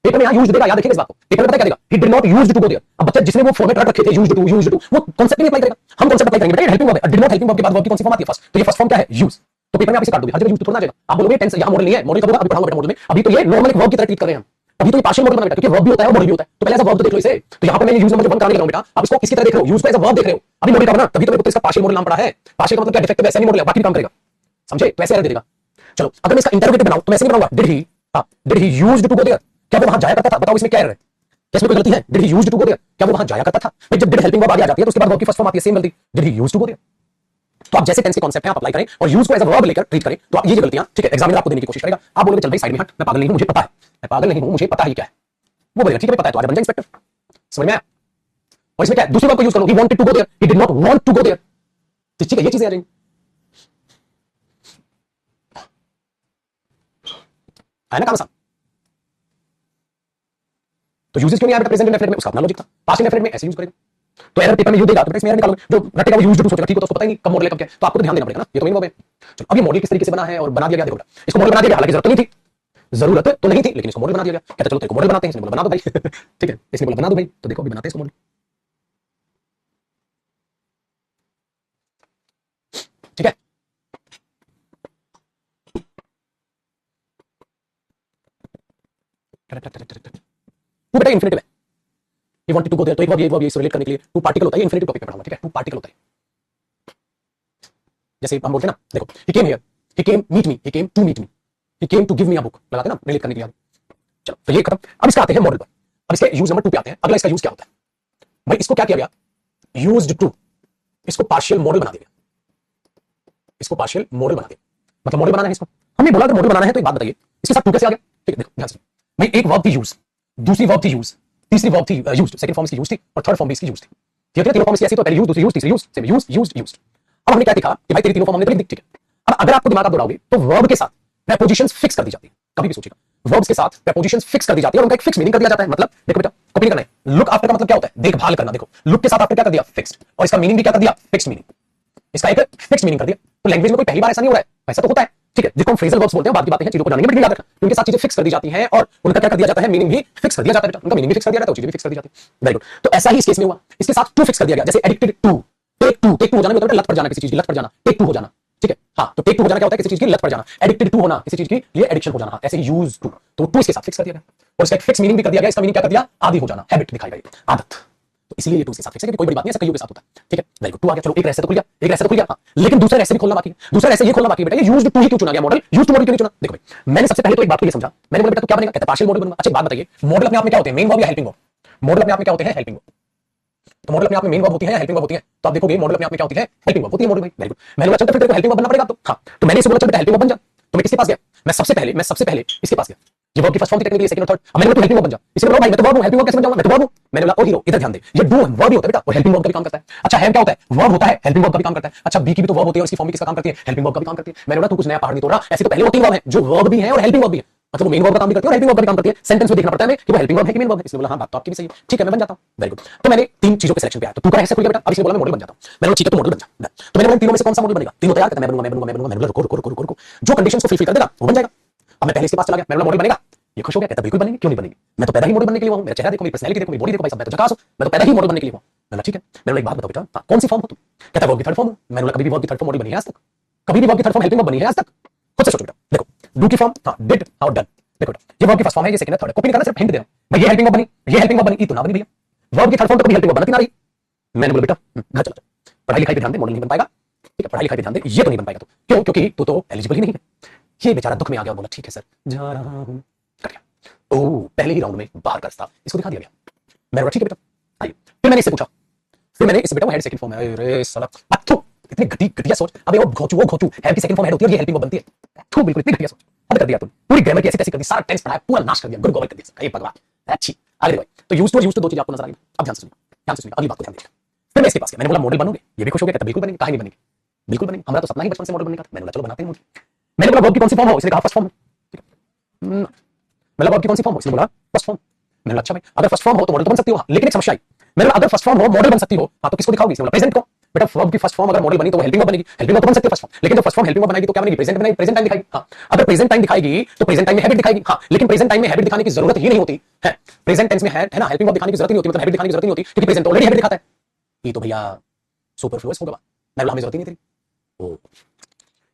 पेपर में यहां यूज्ड देगा, याद रखिए इस बात को, पेपर में पता क्या देगा, he did not used to go there. अब बच्चा जिसने वो फॉर्मेट रख रखे थे यूज्ड टू, वो कांसेप्ट नहीं अप्लाई करेगा, हम कांसेप्ट अप्लाई करेंगे बेटा, हेल्पिंग वर्ब है, डिड नॉट हेल्पिंग वर्ब के बाद वर्ब की कौन सी फॉर्म आती है, फर्स्ट, तो ये फर्स्ट फॉर्म क्या है, यूज, तो पेपर में आप इसे काट दोगे, हर जगह यूज थोड़ा ना जाएगा, आप बोलोगे टेंस यहां मॉडल नहीं है, मॉडल कब होगा, अभी पढ़ाऊंगा बेटा मॉडल में, अभी तो ये नॉर्मल एक वर्ब की तरह ट्रीट कर रहे हैं हम, अभी तो ये पार्शियल मॉडल बना बेटा, क्योंकि वर्ब भी होता है और मॉडल भी होता है, तो पहले एज अ वर्ब तो देख लो इसे, तो यहां पे मैं यूज नंबर जो 1 कराने लगा हूं बेटा, आप इसको किसकी तरह देख रहे हो, यूज को एज अ वर्ब देख रहे हो, अभी मॉडल का बना, तभी तो मेरे को इसका पार्शियल मॉडल नाम पड़ा है, पार्शियल का मतलब क्या, डिफेक्टिव ऐसा नहीं मॉडल है, बाकी भी काम करेगा, समझे, तो ऐसे एरर दे देगा। चलो अगर मैं इसका इंटरोगेटिव बनाऊं तो मैं ऐसे नहीं बनाऊंगा, डिड ही, हां did he used to go there, क्या वो वहां जाया करता था, बताओ इसमें क्या एरर है, इसमें कोई गलती है, did he used to go there, क्या वो वहां जाया करता था भाई, जब डिड हेल्पिंग वर्ब आगे आ जाती है तो उसके बाद वर्ब की फर्स्ट फॉर्म आती है, सेम गलती, did he used to go there. तो आप जैसे टेंस के कांसेप्ट है आप अप्लाई करें और यूज को एज अ वर्ब लेकर ट्रीट करें, तो आप ये जो गलतियां, ठीक है, एग्जामिनर आपको देने की कोशिश करेगा, आप बोलोगे चल भाई साइड में हट, मैं पागल नहीं हूं, मुझे पता है, मैं पागल नहीं हूं, मुझे पता ही क्या है, वो बोलेगा ठीक है पता है, तो आजा बन जा इंस्पेक्टर, समझ में आया। और इसमें क्या है, दूसरी बात को यूज करो, he wanted to go there, he did not want to go there, ठीक है, ये चीजें आ जाएंगी, है ना काम आसान। तो यूजेस क्यों नहीं आया बेटा प्रेजेंट इंडेफिनिट में, उसका अपना लॉजिक था, पास्ट इंडेफिनिट में ऐसे यूज करेगा, तो एरर पेपर में यू देगा तो इसमें एरर निकालोगे, जो रटेगा वो यूज्ड टू सोचेगा, ठीक हो, तो उसको पता ही नहीं कब मॉडल है कब क्या है, तो आपको ध्यान देना पड़ेगा ना, ये तो मेन वर्ब है। चलो अब ये मॉडल किस तरीके से बना है और बना दिया गया, देखो इसको मॉडल बना दिया गया, हालांकि जरूरत नहीं थी, जरूरत तो नहीं थी, लेकिन इसको मॉडल बना दिया गया, कहता चलो तेरे को मॉडल बनाते हैं, इसने बोला बना दो भाई ठीक है, इसने बोला बना दो भाई, तो देखो अभी बनाते हैं इसको मॉडल, ठीक है। वो बेटा इन्फिनिटिव है, he wanted to go there, तो एक वर्ब ये इससे रिलेट करने के लिए टू पार्टिकल होता है, इन्फिनिटिव टॉपिक पे पढ़ाऊंगा, ठीक है, टू पार्टिकल होता है, जैसे हम बोलते हैं ना, देखो he came here, he came meet me, he came to meet me, he came to give me a book, लगाते हैं ना रिलेट करने के लिए। चलो तो ये खत्म, अब इसका आते हैं मॉडल पर, अब इसके यूज नंबर 2 पे आते हैं, अगला इसका यूज क्या होता है भाई, इसको क्या किया गया, यूज्ड टू, इसको पार्शियल मॉडल बना दिया, इसको पार्शियल मॉडल बना दिया, मतलब मॉडल बनाना है इसको, हमने बोला अगर मॉडल बनाना है तो एक बात बताइए इसके साथ टू कैसे आ गया, ठीक है, देखो ध्यान से भाई, एक वर्ब थी यूज, दूसरी वर्ब थी यूज, तीसरी वर्ब थी यूज्ड, सेकंड फॉर्म इसकी यूज्ड थी और थर्ड फॉर्म भी इसकी यूज्ड थी। ठीक है, तीनों फॉर्म इसकी ऐसी तो पहले यूज्ड, दूसरी यूज्ड, तीसरी यूज्ड, सेम यूज्ड। अब हमने क्या देखा कि भाई तेरी तीनों फॉर्म हमने तो लिख दी, ठीक है। अब अगर आपको दिमाग आप दौड़ाओगे तो वर्ब के साथ प्रीपोजिशंस फिक्स कर दी जाती है। कभी भी सोचिएगा, वर्ब्स के साथ प्रीपोजिशंस फिक्स कर दी जाती है और उनका एक फिक्स मीनिंग कर दिया जाता है। मतलब देखो बेटा, कॉपी नहीं करना है। लुक आफ्टर का मतलब क्या होता है? देखभाल करना। देखो, लुक के साथ आफ्टर क्या कर दिया? फिक्स्ड। और इसका मीनिंग भी क्या कर दिया? Fixed meaning. इसका एक फिक्स मीनिंग कर दिया। तो लैंग्वेज में कोई पहली बार ऐसा नहीं हो रहा है, ऐसा तो होता है, ठीक है, जिसको हम फ्रेजल वर्ब्स बोलते हैं। बात की बातें हैं, चीजों को जानने में याद रखना, उनके साथ चीजें फिक्स कर दी जाती हैं और उनका क्या कर दिया जाता है? मीनिंग भी फिक्स कर दिया जाता है बेटा। उनका मीनिंग भी फिक्स कर दिया जाता है, चीजें भी फिक्स कर दी जाती है। Very good. तो ऐसा ही इस केस में हुआ, इसके साथ टू फिक्स कर दिया गया। जैसे एडिक्टेड टू, टेक टू हो जाना मतलब लत पड़ जाना किसी चीज की, लत पड़ जाना, टेक टू हो जाना, ठीक है। हाँ, तो टेक टू हो जाना क्या होता है? किसी चीज की लत पड़ जाना। एडिक्टेड टू होना, किसी चीज के लिए एडिक्शन हो जाना। ऐसे यूज टू, तो टू इसके साथ फिक्स कर दिया गया और इसका एक फिक्स मीनिंग भी कर दिया गया। इसका मीनिंग क्या कर दिया? आदी हो जाना, हैबिट दिखाई गई, आदत। तो इसलिए ये टू के साथ फिक्स है, कोई बड़ी बात नहीं है, ऐसा कईयों के साथ होता है, ठीक है। Very good. टू आ गया, चलो एक रहस्य तो खुल गया, एक रहस्य तो खुल गया। हाँ, लेकिन दूसरा रहस्य भी खोलना बाकी है। दूसरा रहस्य ये खोलना बाकी है बेटा, ये यूज्ड टू ही क्यों चुना गया मॉडल? यूज्ड टू मॉडल क्यों नहीं चुना? देखो भाई, मैंने सबसे पहले तो एक बात को ये समझा, मैंने बोला बेटा तो क्या बनेगा? कहता पार्शियल मॉडल बनूंगा। अच्छा बात बताइए, मॉडल अपने आप में क्या होते हैं? मेन वर्ब या हेल्पिंग वर्ब? मॉडल अपने आप में क्या होते हैं? Helping verb. तो मॉडल अपने आप में मेन वर्ब होती है या हेल्पिंग वर्ब होती है? तो आप देखोगे मॉडल अपने आप में क्या होती है? हेल्पिंग वर्ब होती है मॉडल भाई। Very good. मैंने बोला चल फिर तेरे को हेल्पिंग वर्ब बनना पड़ेगा। तो हाँ, तो मैंने इसे बोला चल बेटा हेल्पिंग वर्ब बन जा। तो मैं किसके पास गया? मैं सबसे पहले इसके पास गया। ये वर्ब की फर्स्ट फॉर्म की टेक्निकली सेकंड और थर्ड। अब मैंने बोला तू हेल्पिंग वर्ब बन जा। इसे बोला भाई मैं तो वर्ब हूं, हेल्पिंग वर्ब कैसे बन जाऊंगा? मैं तो वर्ब हूं। मैंने बोला ओ हीरो इधर ध्यान दे, ये डू वर्ब ही होता है बेटा, और हेल्पिंग वर्ब का भी काम करता है। अच्छा हैव क्या होता है? वर्ब होता है, हेल्पिंग वर्ब का भी काम करता है। अच्छा बी की भी तो वर्ब होती है और इसकी फॉर्म भी किसका काम करती है? हेल्पिंग वर्ब का भी काम करती है। मैंने बोला तू कुछ नया पहाड़ नहीं तोड़ रहा, ऐसे तो पहले वो तीन वर्ब है जो वर्ब भी है और हेल्पिंग वर्ब भी है। मतलब वो मेन वर्ब का काम भी करती है और हेल्पिंग वर्ब का भी काम करती है। सेंटेंस में देखना पड़ता है कि वो हेल्पिंग वर्ब है कि मेन वर्ब है। इसने बोला हां बात तो आपकी भी सही है, ठीक है मैं बन जाता हूं। Very good. तो मैंने तीन चीजों के सिलेक्शन पे आया, तो तू का ऐसे खुल गया बेटा। अब इसने बोला मैं मॉडल बन जाता हूं। मैंने बोला ठीक है तू मॉडल बन जा। तो मैंने बोला तीनों में से कौन सा मॉडल बनेगा? तीनों तैयार करता मैं बनूंगा। मैंने बोला रुको, जो कंडीशंस को फुलफिल कर देगा वो बन जाएगा। अब मैं पहले इसके पास चला गया, मैंने बोला मॉडल बनेगा। ये खुश हो गया, कहता बिल्कुल बनेगी, क्यों नहीं बनेगी? मैं तो पैदा ही मॉडल बनने के लिए हूं। मेरा चेहरा देखो, मेरी पर्सनैलिटी देखो, मेरी बॉडी देखो, भाई सब मैं तो झकास हूं, मैं तो पैदा ही मॉडल बनने के लिए हूं। मैंने ठीक है। मैंने बोला एक बात बताओ बेटा, हाँ, कौन सी फॉर्म हो तुम? कहता वर्ब की थर्ड फॉर्म। मैंने बोला कभी भी वर्ब की थर्ड फॉर्म मॉडल बनी है आज तक? कभी भी वर्ब की थर्ड फॉर्म हेल्पिंग वर्ब बनी है आज तक? खुद से सोचो बेटा। देखो डू की फॉर्म, हाँ डिड और डन। देखो बेटा ये वर्ब की फर्स्ट फॉर्म है, ये सेकंड है, थर्ड है। कॉपी नहीं करना, सिर्फ हिंट दे रहा हूं। भाई ये हेल्पिंग वर्ब बनी, ये हेल्पिंग वर्ब बनी, ई तो ना बनी भैया। वर्ब की थर्ड फॉर्म तो कभी हेल्पिंग वर्ब बनती ना रही। मैंने बोला बेटा घर चला जा, पढ़ाई लिखाई पे ध्यान दे, मॉडल नहीं बन पाएगा, ठीक है। पढ़ाई लिखाई पे ध्यान दे, ये तो नहीं बन पाएगा। तो क्यों? क्योंकि तू तो एलिजिबल ही नहीं है। ये बेचारा दुख में आ गया और बोला ठीक है सर जा रहा हूं, कर गया। ओह पहले ही राउंड में बाहर का था, इसको दिखा दिया गया। मैंने बोला ठीक है बेटा आइए। फिर मैंने इससे पूछा, फिर मैंने इससे बेटा वो हेड सेकंड फॉर्म है। अरे साला अथू इतनी घटिया सोच। अबे वो घोचू हेड की सेकंड फॉर्म हेड होती है और ये हेल्पिंग वर्ब बनती है। अथू बिल्कुल इतनी घटिया सोच हद कर दिया तुम। पूरी ग्रामर की ऐसी तैसी कर दी, सारा टेंस पढ़ाया, पूरा नाश कर दिया, गुड गोबर कर दिया। हे भगवान अच्छी आगे भाई। तो यूज्ड टू दो चीज आपको नजर आ गई। अब ध्यान से सुनिए अगली बात को ध्यान दीजिए। फिर मैं इसके पास गया, मैंने बोला मॉडल बनोगे? ये भी खुश हो गया, कहता बिल्कुल बनेगी, काहे नहीं बनेगी, बिल्कुल बनेगी, हमारा तो सपना ही बचपन से मॉडल बनने का। मैंने बोला चलो बनाते हैं मॉडल। मैंने बोला वर्ब की कौन सी फॉर्म हो? इसने कहा फर्स्ट फॉर्म। ठीक है, मतलब वर्ब की कौन सी फॉर्म हो? इसने बोला फर्स्ट फॉर्म। मैंने बोला अच्छा भाई अगर फर्स्ट फॉर्म हो तो मॉडल तो बन सकती हो, लेकिन एक समस्या आई। मैंने बोला अगर फर्स्ट फॉर्म हो मॉडल बन सकती हो, हाँ तो किसको दिखाओगी? इसने बोला प्रेजेंट को। बेटा वर्ब की फर्स्ट फॉर्म अगर मॉडल बनी तो वो हेल्पिंग वर्ब बनेगी, हेल्पिंग वर्ब तो बन सकती है फर्स्ट फॉर्म, लेकिन जब फर्स्ट फॉर्म हेल्पिंग वर्ब बनाएगी तो क्या बनेगी? प्रेजेंट बनाएगी, प्रेजेंट टाइम दिखाएगी। हाँ अगर प्रेजेंट टाइम दिखाएगी तो प्रेजेंट टाइम में हैबिट दिखाएगी। हाँ लेकिन प्रेजेंट टाइम में हैबिट दिखाने की जरूरत ही नहीं होती है। प्रेजेंट टेंस में है ना, हेल्पिंग वर्ब दिखाने की जरूरत नहीं होती, मतलब हैबिट दिखाने की जरूरत नहीं होती, क्योंकि प्रेजेंट ऑलरेडी हैबिट दिखाता है। ये तो भैया सुपरफ्लुअस होगा, मैं बोला हमें जरूरत ही नहीं तेरी। ओ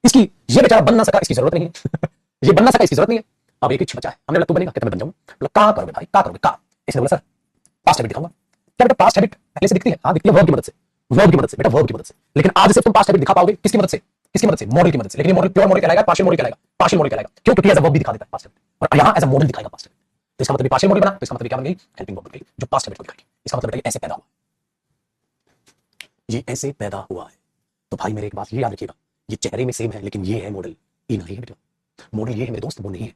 इसकी ये बेचारा बन ना सका, इसकी जरूरत नहीं है। ये बन ना सका, इसकी जरूरत नहीं है। अब एक ही बचा है, हमने बोला तू बनेगा, कहता मैं बन जाऊंगा। बोला का करोगे भाई, का करोगे का? इसने बोला सर पास्ट हैबिट दिखाऊंगा। क्या बेटा पास्ट हैबिट पहले से दिखती है? हाँ दिखती है, वर्ब की मदद से, वर्ब की मदद से बेटा, वर्ब की मदद से। लेकिन आज से तुम पास्ट हैबिट दिखा पाओगे किसकी मदद से? किसकी मदद से? मॉडल की मदद से। लेकिन ये मॉडल प्योर मॉडल कहलाएगा, पार्शियल मॉडल कहलाएगा, पार्शियल मॉडल कहलाएगा। क्यों? क्योंकि एज अ वर्ब भी दिखा देता है पास्ट हैबिट, और यहां एज अ मॉडल दिखाएगा पास्ट हैबिट। तो इसका मतलब पार्शियल मॉडल बना, तो इसका मतलब क्या बन गई? हेल्पिंग वर्ब बन गई जो पास्ट हैबिट को दिखाएगी। इसका मतलब बेटा ऐसे पैदा हुआ, ये ऐसे पैदा हुआ है। तो भाई मेरे एक बात ये याद रखिएगा, ये चेहरे में सेम है लेकिन ये है मॉडल, ये नहीं है बेटा। मॉडल ये है मेरे दोस्त, वो नहीं है।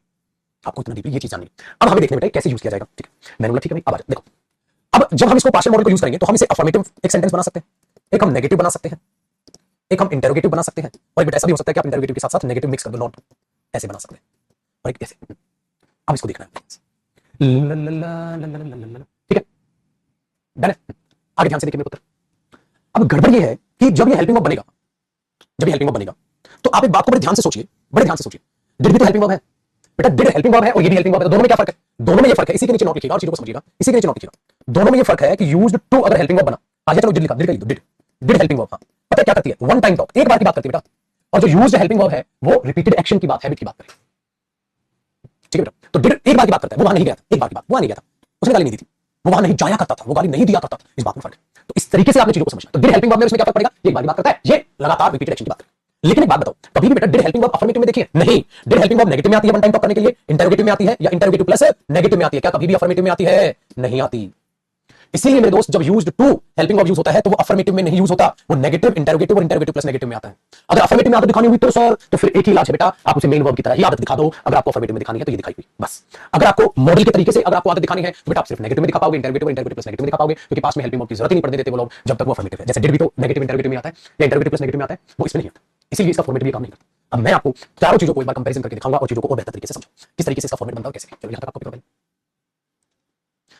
आपको इतना डीपली ये चीज जाननी है। अब हमें देखने बेटा कैसे यूज किया जाएगा। ठीक है मैंने बोला ठीक है भाई। अब देखो, अब जब हम इसको पार्शियल मॉडल को यूज करेंगे तो हम इसे अफर्मेटिव एक सेंटेंस बना सकते हैं, एक हम नेगेटिव बना सकते हैं, एक हम इंटरोगेटिव बना सकते हैं, और एक बेटा ऐसा भी हो सकता है कि आप इंटरोगेटिव के साथ साथ नेगेटिव मिक्स कर दो, नॉट ऐसे बना सकते हैं, और एक ऐसे। अब इसको देखना है, ठीक है डन है। आगे ध्यान से देखिए मेरे पुत्र। अब गड़बड़ ये है कि जब ये हेल्पिंग वर्ब बनेगा, जब ये हेल्पिंग वर्ब बनेगा तो आप एक बात को बड़े ध्यान से सोचिए, बड़े ध्यान से सोचिए। डिड भी तो हेल्पिंग वर्ब है बेटा, डिड हेल्पिंग वर्ब है और ये भी हेल्पिंग वर्ब है, तो दोनों में क्या फर्क है? दोनों में ये फर्क है, इसी के नीचे नोट लिखिएगा और चीजों को समझिएगा, इसी के नीचे नोट लिखिएगा। दोनों में ये फर्क है कि यूज्ड टू अगर हेल्पिंग वर्ब बना, आगे चलो डिड लिखा, डिड का डिड, डिड हेल्पिंग वर्ब। हाँ पता है क्या करती है? वन टाइम टॉक, एक बार की बात करती है बेटा, और जो यूज्ड हेल्पिंग वर्ब है वो रिपीटेड एक्शन की बात, हैबिट की बात करेगी। ठीक है बेटा, तो डिड एक बार की बात करता है, वो वहां नहीं गया था, एक बार की बात वहां नहीं गया था, उसने गाली नहीं दी थी, वो वहां नहीं जाया करता था, वो गाली नहीं दिया करता था, इस बात में फर्क है। तो इस तरीके से आपने चीजों को समझना। तो डिड हेल्पिंग वर्ब में उसमें क्या फर्क पड़ेगा? ये एक बार की बात करता है, ये लगातार रिपीटेड एक्शन की बात करेगा। लेकिन एक बात बताओ, कभी भी बेटा डिड हेल्पिंग वर्ब अफर्मेटिव में देखिए नहीं, डिड हेल्पिंग वर्ब नेगेटिव में आती है वन टाइम टॉक करने के लिए, इंटरोगेटिव में आती है या इंटरोगेटिव प्लस नेगेटिव में आती है, क्या कभी भी अफर्मेटिव में आती है? नहीं आती। इसीलिए मेरे दोस्त जब used to helping verb use होता है तो वो अफर्मेटिव में नहीं यूज होता, वो नेगेटिव, इंटरोगेटिव और इंटरोगेटिव प्लस नेगेटिव में आता है। अगर अफर्मेटिव में आदत दिखानी हुई तो सर तो फिर एक ही इलाज है बेटा, आप उसे मेन वर्ब की तरह ही आदत दिखा दो। अगर आपको अफर्मेटिव में दिखानी है तो ये दिखाई हुई बस। अगर आपको मॉडल के तरीके से अगर आपको आदत दिखानी है तो बेटा आप सिर्फ नेगेटिव में दिखा पाओगे, इंटरोगेटिव और इंटरोगेटिव प्लस नेगेटिव में दिखा पाओगे, क्योंकि पास में हेल्पिंग वर्ब की जरूरत ही नहीं पड़ने देते वो लोग जब तक वो अफर्मेटिव है। जैसे डिड भी तो नेगेटिव इंटरोगेटिव में आता है या इंटरोगेटिव प्लस नेगेटिव में आता है, वो इसमें नहीं आता, इसलिए इसका फॉर्मेट भी काम नहीं करता। अब मैं आपको चारों चीजों को एक बार कंपैरिजन करके दिखाऊंगा और चीजों को और बेहतर तरीके से समझो किस तरीके से इसका फॉर्मेट बनता है कैसे। चलो यहां तक आपको पता,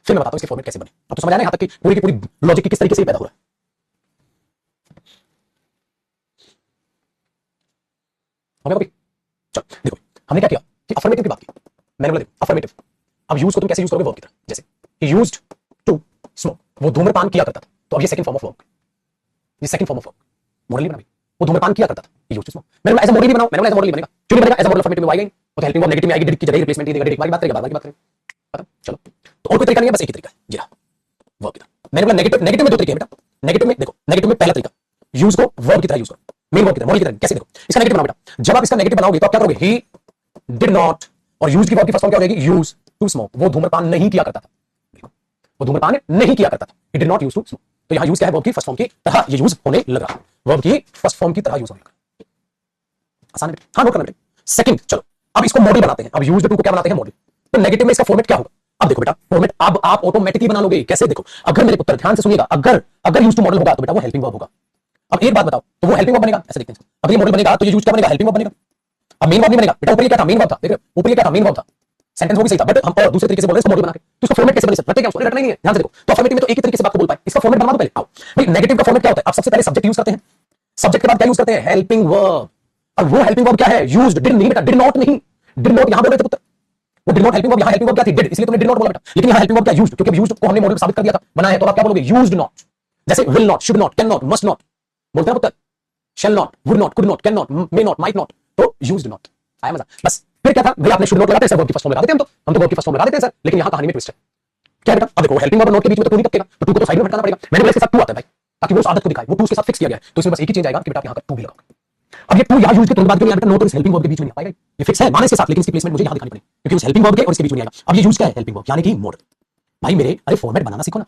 फिर मैं बताता हूं इसके फॉर्मेट कैसे बने। अब तो समझ आया यहां तक कि पूरी की पूरी लॉजिक किस तरीके से पैदा हो रहा है। हो गया? चलो देखो हमने क्या किया कि अफर्मेटिव की बात की, मैंने बोला देखो अफर्मेटिव, अब यूज को तुम कैसे यूज करोगे वर्ब की तरह, जैसे ही यूज्ड टू स्मोक, वो धूम्रपान किया करता था, तो अब ये सेकंड फॉर्म ऑफ वर्ब, ये second form of verb model नहीं बना, वो धूम्रपान किया करता था, ही यूज्ड टू स्मोक। मैंने बोला एज अ मॉडल ही बनाओ, मैंने बोला एज अ मॉडल ही बनेगा, क्यों नहीं बनेगा, एज अ मॉडल अफर्मेटिव में आएगा, वो तो हेल्पिंग वर्ब नेगेटिव में आएगी, डिड की जगह रिप्लेसमेंट ही देगा, डिड एक बार की बात करेगा, बार बार की बात करेगा, पता चलो। तो और कोई तरीका नहीं है, बस एक ही तरीका है, ये रहा वर्ब की तरह। मैंने बोला नेगेटिव, नेगेटिव में दो तरीके हैं बेटा, नेगेटिव में देखो, नेगेटिव में पहला तरीका यूज को वर्ब की तरह यूज करो, मेन वर्ब की तरह, मॉडल की तरह। कैसे देखो इसका नेगेटिव बनाओ बेटा, जब आप इसका नेगेटिव बनाओगे तो आप क्या करोगे, ही डिड नॉट, और यूज की वर्ब की फर्स्ट फॉर्म क्या हो जाएगी, यूज टू स्मोक, वो धूम्रपान नहीं किया करता था, वो धूम्रपान नहीं किया करता था, he did not use to smoke. तो यहां यूज क्या है, वर्ब की फर्स्ट फॉर्म की तरह ये यूज होने लग रहा है, वर्ब की फर्स्ट फॉर्म की तरह यूज होने लग रहा है। आसान है, हाँ नोट करना बेटा। सेकंड चलो अब इसको मॉडल बनाते हैं, अब यूज्ड टू को क्या बनाते हैं, मॉडल। तो नेगेटिव में इसका फॉर्मेट क्या होगा, अब देखो बेटा फॉर्मेट अब आप ऑटोमेटिकली बना लोगे, कैसे देखो, अगर मेरे पुत्र ध्यान से सुनिएगा, अगर अगर यूज टू मॉडल होगा तो बेटा वो हेल्पिंग वर्ब होगा। अब एक बात बताओ, तो वो हेल्पिंग वर्ब बनेगा, ऐसे देखते हैं, अब ये मॉडल बनेगा तो ये यूज क्या बनेगा, हेल्पिंग वर्ब बनेगा। अब मेन वर्ब नहीं बनेगा बेटा, ऊपर ये क्या था, मेन वर्ब था, देख रहे हो ऊपर ये क्या था, मेन वर्ब था, सेंटेंस वो भी सही था, बट हम और दूसरे तरीके से बोल रहे हैं इसको मॉडल बना के, तो इसका फॉर्मेट कैसे बने सर, रटते क्या उसको, रटना ही नहीं है, ध्यान से देखो। तो अफर्मेटिव में तो एक ही तरीके से बात को बोल पाए, इसका फॉर्मेट बना दो पहले। आओ भाई, नेगेटिव का फॉर्मेट क्या होता है, आप सबसे पहले सब्जेक्ट यूज करते हैं, सब्जेक्ट के बाद क्या यूज करते हैं, हेल्पिंग वर्ब, और वो हेल्पिंग वर्ब क्या है, यूज्ड, डिड नहीं बेटा, डिड नॉट नहीं, डिड नॉट यहां बोल रहे थे पुत्र, वो डिड नॉट हेल्पिंग वर्ब, यहां हेल्पिंग वर्ब क्या थी, डिड, इसलिए तुमने डिड नॉट बोला बेटा, लेकिन यहां हेल्पिंग वर्ब क्या, यूज्ड, क्योंकि यूज्ड को हमने मॉडल साबित कर दिया था, बना है, तो आप क्या बोलोगे, यूज्ड नॉट। जैसे will not, should not, can not, must not बोलते हैं पुत्र, shall not, would not, could not, can not, may not, might not, तो यूज्ड नॉट। आया मजा, बस फिर क्या था भाई, आपने शुड नॉट लगाते हैं सर, वर्ब की फर्स्ट फॉर्म लगा देते हैं, हम तो वर्ब की फर्स्ट फॉर्म लगा देते हैं सर, लेकिन यहां कहानी में ट्विस्ट है, क्या बेटा, अब देखो हेल्पिंग वर्ब नॉट के बीच में तो टू नहीं टपकेगा, तो टू को तो साइड में हटाना पड़ेगा, मैंने बोला इसके साथ टू आता है भाई, ताकि वो उस आदत को दिखाए, वो टू उसके साथ फिक्स किया गया है, तो इसमें बस एक ही चेंज आएगा कि बेटा आप यहां पर टू भी लगाओगे। अब ये टू यहां यूज के तुरंत बाद क्यों नहीं आया, नॉट और इस हेल्पिंग वर्ब के बीच में नहीं आएगा, ये फिक्स है, माने इसके साथ, लेकिन इसकी प्लेसमेंट मुझे यहां दिखानी पड़ेगी, क्योंकि उस हेल्पिंग वर्ब के और इसके बीच में नहीं आएगा। अब ये यूज क्या है, हेल्पिंग वर्ब यानी कि मॉडल। भाई मेरे अरे फॉर्मेट बनाना सीखो ना।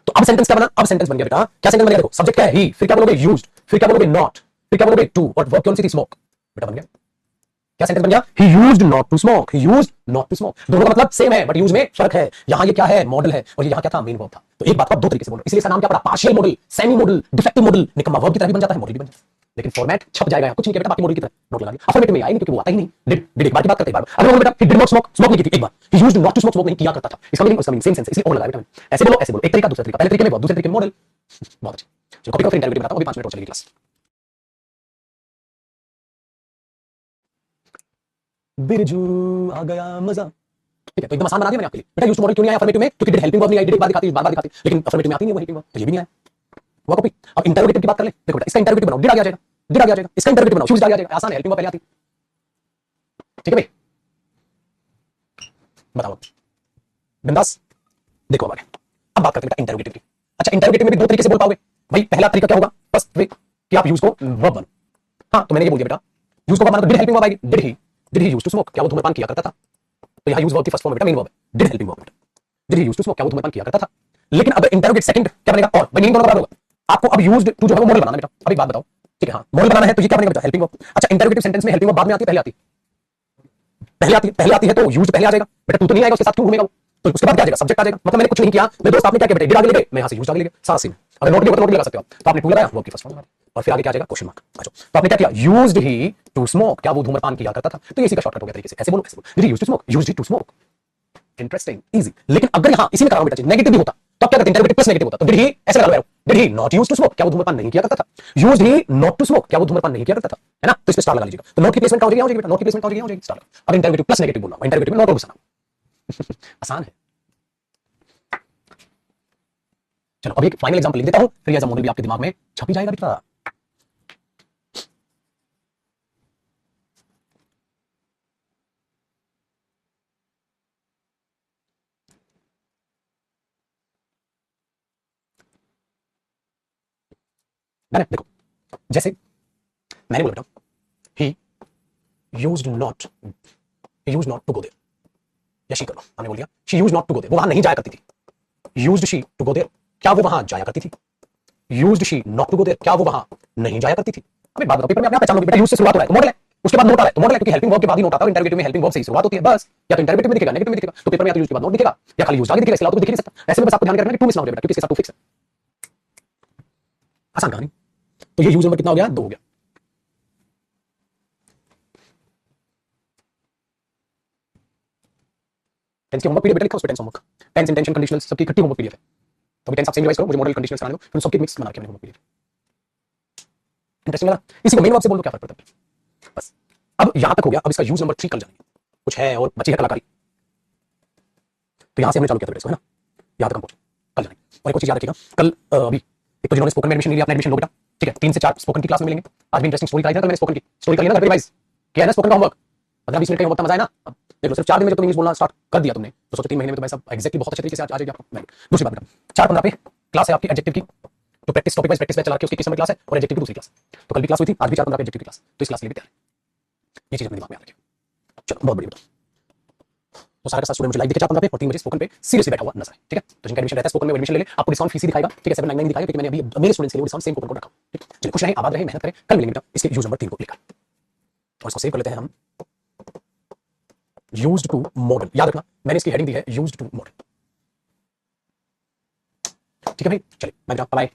तो अब सेंटेंस क्या बना, अब सेंटेंस बन गया बेटा, क्या सेंटेंस बन गया, देखो सब्जेक्ट क्या है, ही, फिर क्या बोलोगे, यूज्ड, फिर क्या बोलोगे, नॉट, फिर क्या बोलोगे, टू, और वर्ब कौन सी थी, स्मोक, बेटा बन गया, क्या सेंटेंस बन गया, he used not to smoke, he used not to smoke, दोनों का मतलब सेम है बट यूज में फर्क है, यहां ये क्या है, मॉडल है, और ये यहां क्या था, मेन वर्ब था। तो एक बात को आप दो तरीके से बोलो, इसलिए इसका नाम क्या पड़ा, partial model, semi model, defective model, निकम्मा वर्ब की तरह भी बन जाता है, मॉडल भी बन जाता है, लेकिन फॉर्मेट छप जाएगा, कुछ नहीं किया बेटा, बाकी मॉडल की तरह नोट लगा दिया, अफर्मेटिव में आएगी क्योंकि वो आता ही नहीं, डिड एक बार की बात करते हैं, अगर बोलो बेटा he did not smoke, smoke नहीं की थी एक बार, he used not to smoke, smoke नहीं किया करता था, इसका मीनिंग सेम सेंस, इसलिए और लगा बेटा, ऐसे बोलो, एक तरीका दूसरा तरीका, पहले तरीके में वर्ब, दूसरे तरीके में मॉडल, बहुत अच्छे। चलो कॉपी का फिर इंटरव्यू बताता हूं, अभी 5 मिनट और चलेगी क्लास। बिरजू आ गया मजा, ठीक है, तो एकदम आसान बना दिया मैंने आपके लिए। बेटा यूज्ड टू मॉडल क्यों नहीं आया अफर्मेटिव में, क्योंकि डिड हेल्पिंग वर्ब नहीं आई, डिड एक बार दिखाती, बार बार दिखाती, लेकिन अफर्मेटिव में आती नहीं है वो हेल्पिंग वर्ब, तो ये भी नहीं आया वो कॉपी। अब इंटरोगेटिव की बात कर ले, देखो बेटा इसका इंटरोगेटिव बनाओ, डिड आ जाएगा, डिड आ जाएगा, इसका इंटरोगेटिव बनाओ, यूज्ड आ जाएगा, आसान है, हेल्पिंग वर्ब पहले आती, ठीक है भाई, बताओ बिंदास। देखो आगे अब बात करते हैं बेटा इंटरोगेटिव की। अच्छा इंटरोगेटिव में भी दो तरीके से बोल पाओगे भाई, पहला तरीका क्या होगा, फर्स्ट वे कि आप यूज को वर्ब बनो, हाँ तो मैंने ये बोल दिया बेटा, यूज को वर्ब बनाना, तो डिड हेल्पिंग वर्ब आएगी, did he used to smoke, क्या वो धूम्रपान किया करता था, तो यहां यूज वर्ब की फर्स्ट फॉर्म बेटा मेन वर्ब है, डिड हेल्पिंग वर्ब बेटा, did he used to smoke, क्या वो धूम्रपान किया करता था। लेकिन अब इंटरोगेट सेकंड क्या बनेगा, और भाई मीनिंग दोनों बराबर होगा, आपको अब यूज्ड टू जो है वो मॉडल बनाना बेटा। अब एक बात बताओ, ठीक है हाँ मॉडल बनाना है तो ये क्या बनेगा बेटा, हेल्पिंग वर्ब। अच्छा इंटरोगेटिव सेंटेंस में हेल्पिंग वर्ब बाद में आती है, पहले आती है, पहले आती है तो यूज्ड पहले आ जाएगा बेटा, टू तो नहीं आएगा उसके साथ, क्यों घूमेगा वो, तो उसके बाद क्या आ जाएगा, सब्जेक्ट आ जाएगा। मतलब मैंने कुछ नहीं किया, मेरे दोस्त आपने क्या किया बेटा, डिड आगे ले गए, मैं यहां से यूज्ड आगे ले गया, साथ सीन। अगर नोट नहीं होता नोट लगा सकते हो आप, तो आपने टू लगाया वर्ब की फर्स्ट फॉर्म और फिर आगे क्या आ जाएगा, क्वेश्चन मार्क। अच्छा तो आपने क्या किया, यूज्ड ही टू स्मोक, क्या वो धूम्रपान किया करता था, तो ये इसी का शॉर्टकट हो गया तरीके से, ऐसे बोलो, did he used to smoke, used he to smoke, interesting easy. लेकिन अगर यहां इसी में कराओ बेटा नेगेटिव भी होता तो क्या करते, इंटरोगेटिव प्लस नेगेटिव होता, तो डिड ही ऐसे लगा लो, did he not used to smoke, क्या वो धूम्रपान नहीं किया करता था, used he not to smoke, क्या वो धूम्रपान नहीं किया करता था, है ना, तो इस पे स्टार लगा लीजिएगा। तो नॉट की प्लेसमेंट कहां हो जाएगी बेटा, नॉट की प्लेसमेंट कहां हो जाएगी स्टार। अब इंटरोगेटिव प्लस नेगेटिव बोलना, इंटरोगेटिव में नॉट और घुसाना आसान है। चलो अब एक फाइनल एग्जांपल लिख देता हूं, फिर ये मॉडल भी आपके दिमाग में छप ही जाएगा बेटा। मैंने देखो जैसे मैंने बोला बेटा he used not to go there, या शी करो, हमने बोल दिया she used not to go there, वो वहां नहीं जाया करती थी, used she to go there, क्या वो वहां जाया करती थी? Used she not to go there, क्या वो वहां नहीं जाया करती थी? अब एक बात बताओ, पेपर में अपने आप पहचान लोगे बेटा, यूज से शुरुआत हो रहा है तो मॉडल है, उसके बाद नोट आ रहा है तो मॉडल है, क्योंकि हेल्पिंग वर्ब के बाद ही नोट आता है और इंटरोगेटिव में हेल्पिंग वर्ब से ही शुरुआत होती है बस। या तो इंटरोगेटिव में दिखेगा, नेगेटिव में दिखेगा, तो पेपर में या तो यूज के बाद नोट दिखेगा या खाली यूज आगे दिखेगा, इसके अलावा तो कुछ दिख ही नहीं सकता। ऐसे में बस आपको ध्यान रखना है कि टू मिस ना हो जाए बेटा, क्योंकि इसके साथ टू फिक्स है। आसान कहानी। तो ये यूज नंबर कितना हो गया? 2 हो गया। टेंस की होमवर्क पीडीएफ बेटा लिखा, उस पे tense homework, tense intention conditional सबकी इकट्ठी होमवर्क पीडीएफ है। तो अभी टेंस आप सेम रिवाइज करो, मुझे मॉडल कंडीशनल कराने दो, फिर सबके मिक्स बना के मैंने होमवर्क पीडीएफ। इंटरेस्टिंग लगा? इसी को मेन वर्ब से बोल दो, क्या फर्क पड़ता है? बस अब यहां तक हो गया। अब इसका यूज नंबर 3 कल जाएंगे, कुछ है और बची है कलाकारी। तो यहां से हमने चालू किया था इसको, है ना, यहां तक हम पहुंचे, कल जाएंगे। और एक और चीज याद रखिएगा, कल अभी एक तो जिन्होंने स्पोकन में एडमिशन नहीं लिया, अपना एडमिशन लो बेटा, ठीक है। 3 से 4 स्पोकन की क्लास में मिलेंगे। आज भी इंटरेस्टिंग स्टोरी कराई था, तो मैंने स्पोकन की स्टोरी कर लिया ना, रिवाइज किया ना स्पोकन का होमवर्क। 15-20 मिनट का होमवर्क, मजा है ना? अब देख लो, सिर्फ 4 दिन में जब तुम इंग्लिश बोलना स्टार्ट कर दिया तुमने, तो सोचो 3 महीने में तो भाई सब एग्जैक्टली बहुत अच्छे तरीके से आ जाएगी आपको। दूसरी बात बेटा, 4-15 पे क्लास है आपकी एडजेक्टिव की, तो practice topic wise practice batch चला के उसकी किस समय क्लास है, और एडजेक्टिव की दूसरी क्लास। तो कल भी क्लास हुई थी, आज भी 4-15 पे एडजेक्टिव की क्लास, तो इस क्लास के लिए भी तैयार है। ये चीज अपने दिमाग में याद रखिए। चलो, बहुत बढ़िया बेटा। तो सारे का साथ स्टूडेंट मुझे लाइव दिखे 4-15 पे और 3 बजे स्पोकन पे सीरियसली बैठा हुआ नजर है, ठीक है। तो जिनका एडमिशन रहता है स्पोकन में एडमिशन ले ले, आपको डिस्काउंट फीस ही दिखाएगा, ठीक है। 799 दिखाएगा, क्योंकि मैंने अभी मेरे स्टूडेंट्स के लिए डिस्काउंट सेम कूपन कोड रखा, ठीक है। चलिए, खुश रहें, आबाद रहें, मेहनत करें, कल मिलेंगे बेटा इसके यूज नंबर 3 को लेकर। और इसको सेव कर लेते हैं हम, यूज्ड टू मॉडल। याद रखना, मैंने इसकी हेडिंग दी है यूज्ड टू मॉडल, ठीक है भाई। चलिए, बाय, बाय।